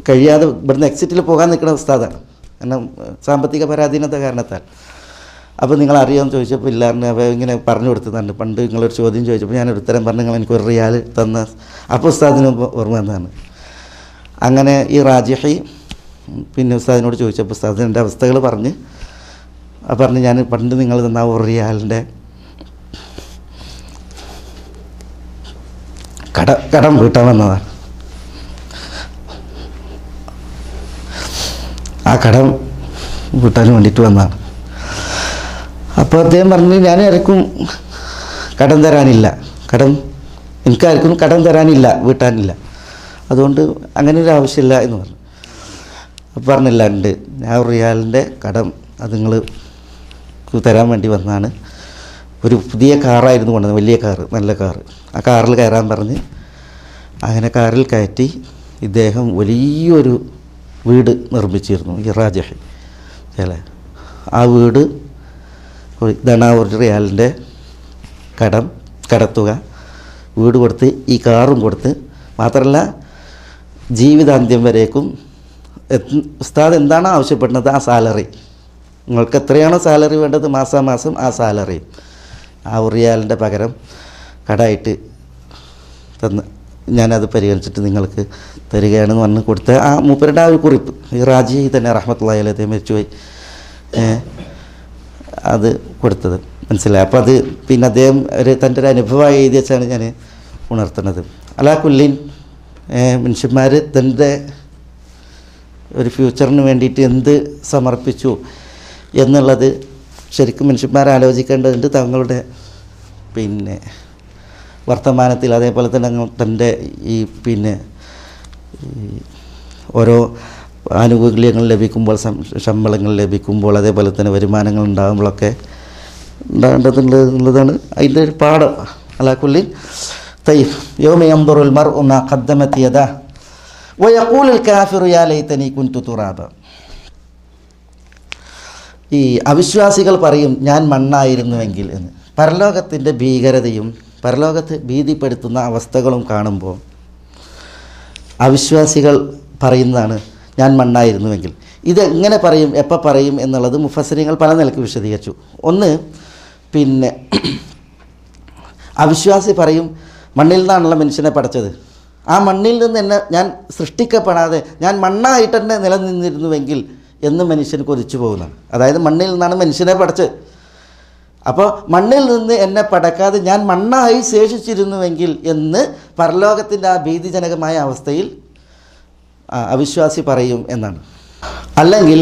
[SPEAKER 2] കഴിയാതെ ഇവിടുന്ന് എക്സിറ്റിൽ പോകാൻ നിൽക്കുന്ന ഉസ്താദാണ്. കാരണം സാമ്പത്തിക പരാധീനത കാരണത്താൽ. അപ്പോൾ നിങ്ങൾ അറിയാമെന്ന് ചോദിച്ചപ്പോൾ ഇല്ലായിരുന്നു. അപ്പോൾ ഇങ്ങനെ പറഞ്ഞു കൊടുത്തതാണ്. പണ്ട് നിങ്ങളൊരു ചോദ്യം ചോദിച്ചപ്പോൾ ഞാനൊരു ഉത്തരം പറഞ്ഞു, നിങ്ങൾ എനിക്ക് 1 റിയാൽ തന്ന. അപ്പോൾ ഉസ്താദിന് ഓർമ്മ വന്നതാണ്. അങ്ങനെ ഈ റാജിഹി പിന്നെ ഉസ്താദിനോട് ചോദിച്ചപ്പോൾ ഉസ്താദിന് എൻ്റെ അവസ്ഥകൾ പറഞ്ഞ് പറഞ്ഞ് ഞാൻ പണ്ട് നിങ്ങൾ തന്ന 1 റിയാലിൻ്റെ കടം വീട്ടാൻ വന്നതാണ്. ആ കടം വീട്ടാൻ വേണ്ടിയിട്ട് വന്നതാണ്. അപ്പോൾ അദ്ദേഹം പറഞ്ഞു, ഞാൻ ആർക്കും കടം തരാനില്ല, എനിക്കാർക്കും കടം തരാനില്ല, വീട്ടാനില്ല, അതുകൊണ്ട് അങ്ങനെ ഒരു ആവശ്യമില്ല എന്ന് പറഞ്ഞു. അപ്പോൾ പറഞ്ഞില്ല, ഉണ്ട്, ഞാൻ 1 റിയാലിൻ്റെ കടം അത് നിങ്ങൾ തരാൻ വേണ്ടി വന്നതാണ്. ഒരു പുതിയ കാറായിരുന്നു കൊണ്ടത്, വലിയ കാറ്, നല്ല കാറ്. ആ കാറിൽ കയറാൻ പറഞ്ഞ് അങ്ങനെ കാറിൽ കയറ്റി ഇദ്ദേഹം വലിയൊരു വീട് നിർമ്മിച്ചിരുന്നു ഈ റാജിഹി. ആ വീട് ഇതാണ് 1 റിയാലിൻ്റെ കടത്തുക. വീട് കൊടുത്ത് ഈ കാറും കൊടുത്ത്, മാത്രമല്ല ജീവിതാന്ത്യം വരേക്കും ഉസ്താദ് എന്താണോ ആവശ്യപ്പെടുന്നത് ആ സാലറി, നിങ്ങൾക്ക് എത്രയാണോ സാലറി വേണ്ടത് മാസാമാസം ആ സാലറി ആ 1 റിയാലിൻ്റെ പകരം കടമായിട്ട് തന്ന് ഞാനത് പരിഗണിച്ചിട്ട് നിങ്ങൾക്ക് തരികയാണെന്ന് പറഞ്ഞ് കൊടുത്ത ആ മൂപ്പരുടെ ആ ഒരു കുറിപ്പ് ഈ റാജി തന്നെ റഹ്മത്തുള്ളാഹി അലൈഹി മരിച്ചുപോയി അത് കൊടുത്തത് മനസ്സിലായി. അപ്പോൾ അത് പിന്നെ അദ്ദേഹം തൻ്റെ ഒരു അനുഭവമായി എഴുതി വെച്ചാണ് ഞാൻ ഉണർത്തുന്നത്. അലാ കുല്ലിൻ മനുഷ്യന്മാർ തൻ്റെ ഒരു ഫ്യൂച്ചറിന് വേണ്ടിയിട്ട് എന്ത് സമർപ്പിച്ചു എന്നുള്ളത് ശരിക്കും മനുഷ്യന്മാർ ആലോചിക്കേണ്ടതുണ്ട്. തങ്ങളുടെ പിന്നെ വർത്തമാനത്തിൽ അതേപോലെ തന്നെ തൻ്റെ ഈ പിന്നെ ഓരോ ആനുകൂല്യങ്ങൾ ലഭിക്കുമ്പോൾ, ശമ്പളങ്ങൾ ലഭിക്കുമ്പോൾ, അതേപോലെ തന്നെ വരുമാനങ്ങൾ ഉണ്ടാകുമ്പോഴൊക്കെ ഉണ്ടാകേണ്ടതുള്ളതാണ് അതിൻ്റെ ഒരു പാഠം. അലാക്കുല്ലി തയ്യിബ് യൗമ യൻദുറുൽ മർഉ മാ ഖദ്ദമത് യദാഹു വയഖൂലുൽ കാഫിറു യാ ലൈതനി കുൻതു തുറാബ. ഈ അവിശ്വാസികൾ പറയും, ഞാൻ മണ്ണായിരുന്നുവെങ്കിൽ എന്ന്. പരലോകത്തിൻ്റെ ഭീകരതയും പരലോകത്ത് ഭീതിപ്പെടുത്തുന്ന അവസ്ഥകളും കാണുമ്പോൾ അവിശ്വാസികൾ പറയുന്നതാണ്, ഞാൻ മണ്ണായിരുന്നുവെങ്കിൽ. ഇതെങ്ങനെ പറയും, എപ്പോൾ പറയും എന്നുള്ളത് മുഫസ്സിരീങ്ങൾ പല നിലയ്ക്ക് വിശദീകരിച്ചു. ഒന്ന്, പിന്നെ അവിശ്വാസി പറയും, മണ്ണിൽ നിന്നാണല്ലോ മനുഷ്യനെ പടച്ചത്, ആ മണ്ണിൽ നിന്ന് എന്നെ ഞാൻ സൃഷ്ടിക്കപ്പെടാതെ ഞാൻ മണ്ണായിട്ട് തന്നെ നിലനിന്നിരുന്നുവെങ്കിൽ എന്ന് മനുഷ്യൻ കൊതിച്ചു പോകുന്നതാണ്. അതായത് മണ്ണിൽ നിന്നാണ് മനുഷ്യനെ പടച്ചത്, അപ്പോൾ മണ്ണിൽ നിന്ന് എന്നെ പടക്കാതെ ഞാൻ മണ്ണായി ശേഷിച്ചിരുന്നുവെങ്കിൽ എന്ന് പരലോകത്തിൻ്റെ ആ ഭീതിജനകമായ അവസ്ഥയിൽ അവിശ്വാസി പറയും എന്നാണ്. അല്ലെങ്കിൽ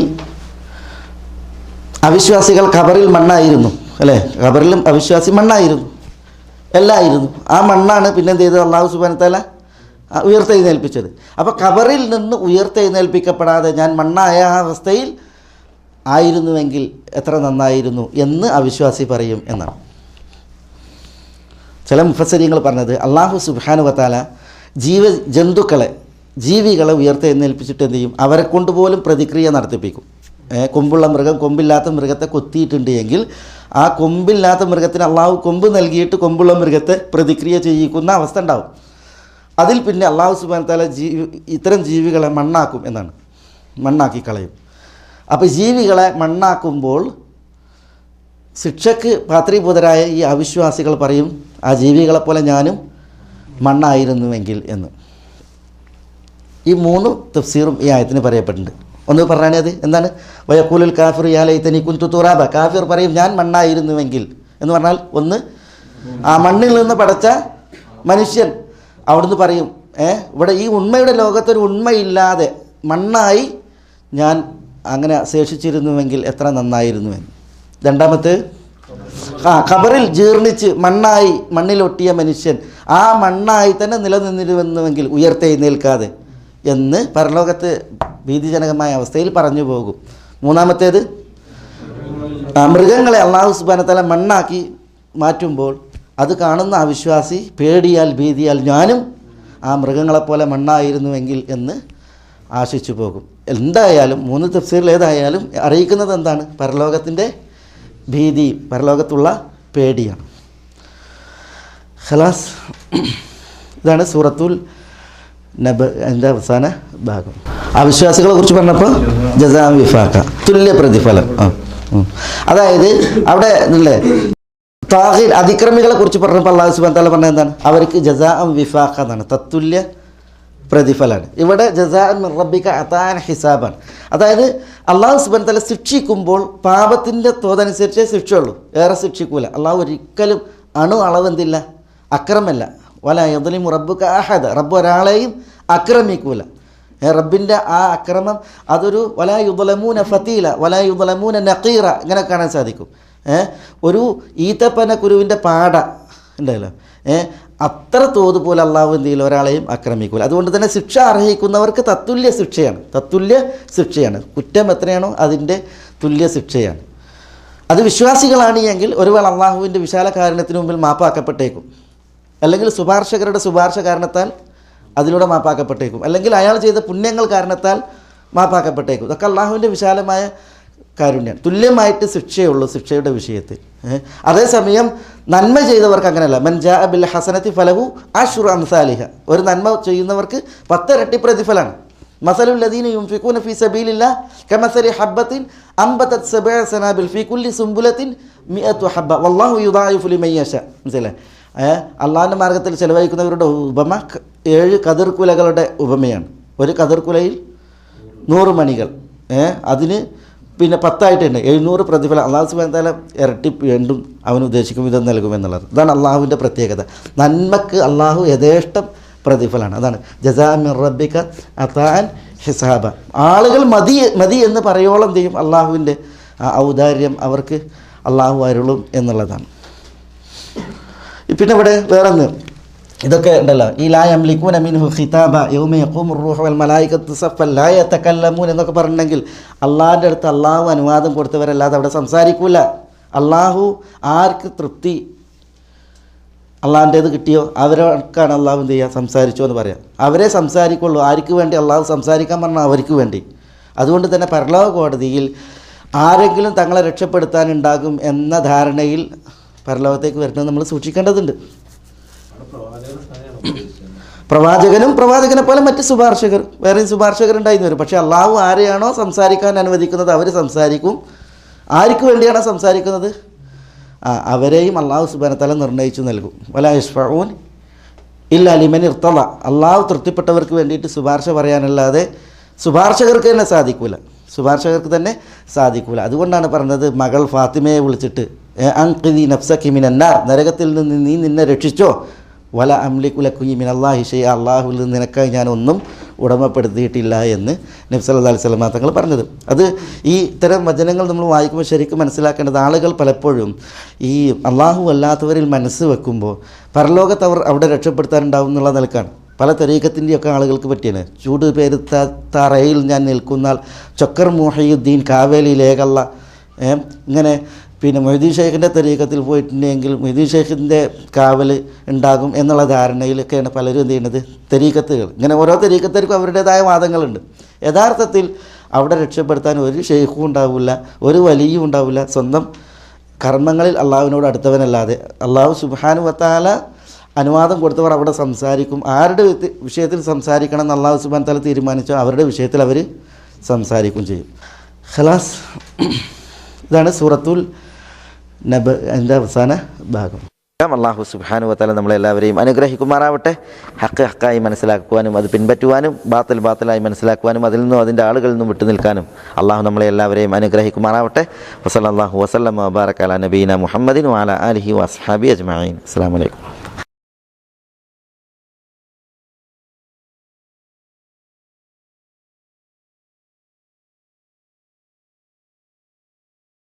[SPEAKER 2] അവിശ്വാസികൾ ഖബറിൽ മണ്ണായിരുന്നു, അല്ലേ? ഖബറിലും അവിശ്വാസി മണ്ണായിരുന്നു, എല്ലായിരുന്നു. ആ മണ്ണാണ് പിന്നെ എന്ത് ചെയ്തത്? അല്ലാഹു സുബ്ഹാനഹു വ തആല ഉയർത്തെഴുന്നേൽപ്പിച്ചത്. അപ്പോൾ ഖബറിൽ നിന്ന് ഉയർത്തെഴുന്നേൽപ്പിക്കപ്പെടാതെ ഞാൻ മണ്ണായ ആ അവസ്ഥയിൽ ആയിരുന്നുവെങ്കിൽ എത്ര നന്നായിരുന്നു എന്ന് അവിശ്വാസി പറയും എന്നാണ് ചില മുഫസ്സിരീങ്ങൾ പറഞ്ഞത്. അല്ലാഹു സുബ്ഹാനഹു വ തആല ജീവികളെ ഉയർത്തെഴുന്നേൽപ്പിച്ചിട്ട് എന്ത് ചെയ്യും? അവരെ കൊണ്ടുപോലും പ്രതിക്രിയ നടത്തിപ്പിക്കും. കൊമ്പുള്ള മൃഗം കൊമ്പില്ലാത്ത മൃഗത്തെ കൊത്തിയിട്ടുണ്ട് എങ്കിൽ ആ കൊമ്പില്ലാത്ത മൃഗത്തിന് അള്ളാഹു കൊമ്പ് നൽകിയിട്ട് കൊമ്പുള്ള മൃഗത്തെ പ്രതിക്രിയ ചെയ്യിക്കുന്ന അവസ്ഥ ഉണ്ടാവും. അതിൽ പിന്നെ അള്ളാഹു സുബ്ഹാനഹു വ തആല ഇത്തരം ജീവികളെ മണ്ണാക്കും എന്നാണ്, മണ്ണാക്കി കളയും. അപ്പോൾ ജീവികളെ മണ്ണാക്കുമ്പോൾ ശിക്ഷയ്ക്ക് പാത്രീഭൂതരായ ഈ അവിശ്വാസികൾ പറയും, ആ ജീവികളെപ്പോലെ ഞാനും മണ്ണായിരുന്നുവെങ്കിൽ എന്ന്. ഈ 3 തഫ്സീറും ഈ ആയത്തിന് പറയപ്പെട്ടിട്ടുണ്ട്. ഒന്ന് പറഞ്ഞത് എന്താണ്? വയഖൂലുൽ കാഫിറു യാ ലൈതനി കുൻതു തുറാബ. കാഫിർ പറയും, ഞാൻ മണ്ണായിരുന്നുവെങ്കിൽ എന്ന് പറഞ്ഞാൽ, ഒന്ന് ആ മണ്ണിൽ നിന്ന് പടച്ച മനുഷ്യൻ അവിടുന്ന് പറയും, ഇവിടെ ഈ ഉണ്മയുടെ ലോകത്തൊരു ഉണ്മയില്ലാതെ മണ്ണായി ഞാൻ അങ്ങനെ ശേഷിച്ചിരുന്നുവെങ്കിൽ എത്ര നന്നായിരുന്നുവെന്ന്. രണ്ടാമത്തെ, ഖബറിൽ ജീർണിച്ച് മണ്ണായി മണ്ണിലൊട്ടിയ മനുഷ്യൻ ആ മണ്ണായി തന്നെ നിലനിന്നിരുന്നുവെങ്കിൽ ഉയർത്തെഴുന്നേൽക്കാതെ എന്ന് പരലോകത്ത് ഭീതിജനകമായ അവസ്ഥയിൽ പറഞ്ഞു പോകും. മൂന്നാമത്തേത്, മൃഗങ്ങളെ അല്ലാഹു സുബ്ഹാനഹു വ തആല മണ്ണാക്കി മാറ്റുമ്പോൾ അത് കാണുന്ന അവിശ്വാസി പേടിയാൽ ഭീതിയാൽ ഞാനും ആ മൃഗങ്ങളെപ്പോലെ മണ്ണായിരുന്നുവെങ്കിൽ എന്ന് ആശിച്ചു പോകും. എന്തായാലും 3 തഫ്സീറിൽ ഏതായാലും അറിയിക്കുന്നത് എന്താണ്? പരലോകത്തിൻ്റെ ഭീതി, പരലോകത്തുള്ള പേടിയാണ്. ഖലാസ്, ഇതാണ് സൂറത്തുൽ നബ എൻ്റെ അവസാന ഭാഗം. അവിശ്വാസികളെ കുറിച്ച് പറഞ്ഞപ്പോൾ ജസാം വിഫാഖ, തുല്യ പ്രതിഫലം. അതായത് അവിടെ ഇല്ലേ താഗീർ അതിക്രമികളെ കുറിച്ച് പറഞ്ഞപ്പോൾ അല്ലാഹു സുബ്ഹാനഹു വ തആല പറഞ്ഞത് എന്താണ്? അവർക്ക് ജസാഅം വിഫാഖ എന്നാണ്, തത്തുല്യ പ്രതിഫലമാണ്. ഇവിടെ ജസാഅൻ മിർ റബ്ബിക അതാൻ ഹിസാബാണ്. അതായത് അല്ലാഹു സുബ്ഹാനഹു വ തആല ശിക്ഷിക്കുമ്പോൾ പാപത്തിൻ്റെ തോതനുസരിച്ചേ ശിക്ഷയുള്ളൂ, ഏറെ ശിക്ഷിക്കൂല. അള്ളാഹു ഒരിക്കലും അളവെന്തില്ല, അക്രമല്ല. വല യദ്ലിമു റബ്ബുക അഹദ, റബ്ബ് ഒരാളെയും അക്രമിക്കൂല. റബ്ബിൻ്റെ ആ അക്രമം അതൊരു വലാ യുദ്ലമൂന ഫതീല വലാ യുദ്ലമൂന നഖീറ ഇങ്ങനെ കാണാൻ സാധിക്കും. ഒരു ഈത്തപ്പന കുരുവിൻ്റെ പാട ഉണ്ടല്ലോ, അത്ര തോത് പോലെ അള്ളാഹു എന്ത് ചെയ്യില്ല, ഒരാളെയും ആക്രമിക്കൂല. അതുകൊണ്ട് തന്നെ ശിക്ഷ അർഹിക്കുന്നവർക്ക് തത്തുല്യ ശിക്ഷയാണ്. കുറ്റം എത്രയാണോ അതിൻ്റെ തുല്യ ശിക്ഷയാണ്. അത് വിശ്വാസികളാണ് എങ്കിൽ ഒരുവേള അള്ളാഹുവിൻ്റെ വിശാല കാരുണ്യത്തിന് മുമ്പിൽ മാപ്പാക്കപ്പെട്ടേക്കും, അല്ലെങ്കിൽ ശുപാർശകരുടെ ശുപാർശ കാരണത്താൽ അതിലൂടെ മാപ്പാക്കപ്പെട്ടേക്കും, അല്ലെങ്കിൽ അയാൾ ചെയ്ത പുണ്യങ്ങൾ കാരണത്താൽ മാപ്പാക്കപ്പെട്ടേക്കും. ഇതൊക്കെ അള്ളാഹുവിൻ്റെ വിശാലമായ കാരുണ്യമാണ്. തുല്യമായിട്ട് ശിക്ഷയുള്ളൂ ശിക്ഷയുടെ വിഷയത്തിൽ. അതേസമയം നന്മ ചെയ്തവർക്ക് അങ്ങനെയല്ല. മൻ ജാഅ ബിൽ ഹസനത്തി ഫലഹു അശ്റു അംസാലിഹ, ഒരു നന്മ ചെയ്യുന്നവർക്ക് 10 ഇരട്ടി പ്രതിഫലമാണ്. മസലുൽ ലദീന യുൻഫിഖൂന ഫീ സബീലില്ലാഹ് കമസലി ഹബ്ബത്തിൻ അംബതത് 7 സനാബിൽ ഫീ കുല്ലി സുംബുലത്തിൻ 100 ഹബ്ബ വല്ലാഹു യുദാഇഫു ലിമൻ യശാ. മനസ്സിലായി? അള്ളാഹിൻ്റെ മാർഗ്ഗത്തിൽ ചെലവഴിക്കുന്നവരുടെ ഉപമ 7 കതിർക്കുലകളുടെ ഉപമയാണ്. ഒരു കതിർക്കുലയിൽ 100 മണികൾ, അതിന് പിന്നെ 10 700 പ്രതിഫലം അള്ളാഹു സുബ്ഹാനഹു വ തആല ഇരട്ടി വീണ്ടും അവന് ഉദ്ദേശിക്കും വിധം നൽകുമെന്നുള്ളത്. ഇതാണ് അള്ളാഹുവിൻ്റെ പ്രത്യേകത. നന്മക്ക് അള്ളാഹു യഥേഷ്ടം പ്രതിഫലമാണ്. അതാണ് ജസാ മിർ റബ്ബിക അതാൻ ഹിസാബ. ആളുകൾ മതി എന്ന് പറയോളം ചെയ്യും അള്ളാഹുവിൻ്റെ ഔദാര്യം അവർക്ക് അള്ളാഹു അരുളും എന്നുള്ളതാണ്. പിന്നെ ഇവിടെ വേറൊന്ന് ഇതൊക്കെ ഉണ്ടല്ലോ, ഈ ലാ യംലികൂന മിൻഹു ഖിതാബ യൗമ യഖൂമുർ റൂഹു വൽ മലായികത്തു സഫൻ ലാ യതകല്ലമൂൻ എന്നൊക്കെ പറഞ്ഞെങ്കിൽ അള്ളാഹിൻ്റെ അടുത്ത് അള്ളാഹു അനുവാദം കൊടുത്തവരല്ലാതെ അവിടെ സംസാരിക്കൂല. അള്ളാഹു ആർക്ക് തൃപ്തി അള്ളാഹിൻ്റേത് കിട്ടിയോ അവരൊക്കെയാണ് അള്ളാഹു എന്ത് ചെയ്യുക, സംസാരിച്ചോ എന്ന് പറയാം. അവരെ സംസാരിക്കുള്ളൂ. ആർക്ക് വേണ്ടി അള്ളാഹു സംസാരിക്കാൻ പറഞ്ഞാൽ അവർക്ക് വേണ്ടി. അതുകൊണ്ട് തന്നെ പരലോക കോടതിയിൽ ആരെങ്കിലും തങ്ങളെ രക്ഷപ്പെടുത്താനുണ്ടാകും എന്ന ധാരണയിൽ പരലോകത്തേക്ക് വരുന്നത് നമ്മൾ സൂക്ഷിക്കേണ്ടതുണ്ട്. പ്രവാചകനും പ്രവാചകനെ പോലെ മറ്റ് ശുപാർശകർ, വേറെയും ശുപാർശകരുണ്ടായിരുന്നു വരും. പക്ഷേ അള്ളാഹു ആരെയാണോ സംസാരിക്കാൻ അനുവദിക്കുന്നത് അവർ സംസാരിക്കും. ആർക്ക് വേണ്ടിയാണോ സംസാരിക്കുന്നത് അവരെയും അള്ളാഹു സുബ്ഹാനഹു വ തആല നിർണ്ണയിച്ചു നൽകും. വലാ യശ്ഫഊൻ ഇല്ലാ ലിമൻ ഇർതള, അള്ളാഹു തൃപ്തിപ്പെട്ടവർക്ക് വേണ്ടിയിട്ട് ശുപാർശ പറയാനല്ലാതെ ശുപാർശകർക്ക് തന്നെ സാധിക്കൂല. അതുകൊണ്ടാണ് പറഞ്ഞത് മകൾ ഫാത്തിമയെ വിളിച്ചിട്ട് അൻഖിദി നഫ്സകി മിനന്നാർ, നരകത്തിൽ നിന്ന് നീ നിന്നെ രക്ഷിച്ചോ, വല അംലികു ലക മിനല്ലാഹി ഷൈഅ, അള്ളാഹുവിൽ നിന്ന് നിനക്കായി ഞാനൊന്നും ഉടമപ്പെടുത്തിയിട്ടില്ല എന്ന് നബി സല്ലല്ലാഹു അലൈഹി വസല്ലം തങ്ങൾ പറഞ്ഞത്. അത് ഈ ഇത്തരം വചനങ്ങൾ നമ്മൾ വായിക്കുമ്പോൾ ശരിക്കും മനസ്സിലാക്കേണ്ടത്, ആളുകൾ പലപ്പോഴും ഈ അള്ളാഹു അല്ലാത്തവരിൽ മനസ്സ് വെക്കുമ്പോൾ പരലോകത്ത് അവർ അവിടെ രക്ഷപ്പെടുത്താനുണ്ടാവും എന്നുള്ള നിലക്കാണ്. പല തരീഖത്തിൻ്റെയൊക്കെ ആളുകൾക്ക് പറ്റിയാണ്. ചൂട് പേരുത്ത തറയിൽ ഞാൻ നിൽക്കുന്നാൽ ചൊക്കർ മുഹയ്യുദ്ദീൻ കാവേലിയിലേകല്ല, ഇങ്ങനെ പിന്നെ മൊയ്തീൻ ഷെയ്ഖിൻ്റെ തരീഖത്തിൽ പോയിട്ടുണ്ടെങ്കിൽ മൊയ്തീൻ ഷെയ്ഖിൻ്റെ കാവൽ ഉണ്ടാകും എന്നുള്ള ധാരണയിലൊക്കെയാണ് പലരും എന്ത് ചെയ്യുന്നത്, തരീഖത്തുകൾ. ഇങ്ങനെ ഓരോ തരീഖത്തിനും അവരുടേതായ വാദങ്ങളുണ്ട്. യഥാർത്ഥത്തിൽ അവിടെ രക്ഷപ്പെടുത്താൻ ഒരു ഷെയ്ഖും ഉണ്ടാവില്ല, ഒരു വലിയും ഉണ്ടാവില്ല. സ്വന്തം കർമ്മങ്ങളിൽ അള്ളാഹുവിനോട് അടുത്തവനല്ലാതെ അള്ളാഹു സുബ്ഹാനഹു വ തആല അനുവാദം കൊടുത്തവർ അവിടെ സംസാരിക്കും. ആരുടെ വിഷയത്തിൽ സംസാരിക്കണം എന്ന് അള്ളാഹു സുബ്ഹാനഹു വ തആല തീരുമാനിച്ചോ അവരുടെ വിഷയത്തിൽ അവർ സംസാരിക്കും ചെയ്യും. ഖലാസ്, ഇതാണ് സൂറത്തുൽ നബ എൻ്റെ അവസാന ഭാഗം. അല്ലാഹു സുബ്ഹാനഹു വ തആല നമ്മളെല്ലാവരെയും അനുഗ്രഹിക്കുമാറാവട്ടെ. ഹക്ക് ഹക്കായി മനസ്സിലാക്കുവാനും അത് പിൻപറ്റുവാനും ബാത്തിൽ ബാത്തിലായി മനസ്സിലാക്കുവാനും അതിൽ നിന്നും അതിൻ്റെ ആളുകളിൽ നിന്നും വിട്ടു നിൽക്കാനും അള്ളാഹു നമ്മളെ എല്ലാവരെയും അനുഗ്രഹിക്കുമാറാവട്ടെ. വസല്ലല്ലാഹു വസല്ലമ വബാറക അലാ നബീന മുഹമ്മദിൻ വഅലാ ആലിഹി വഅസ്ഹാബിഹി അജ്മഈൻ. അസ്സലാമു അലൈക്കും.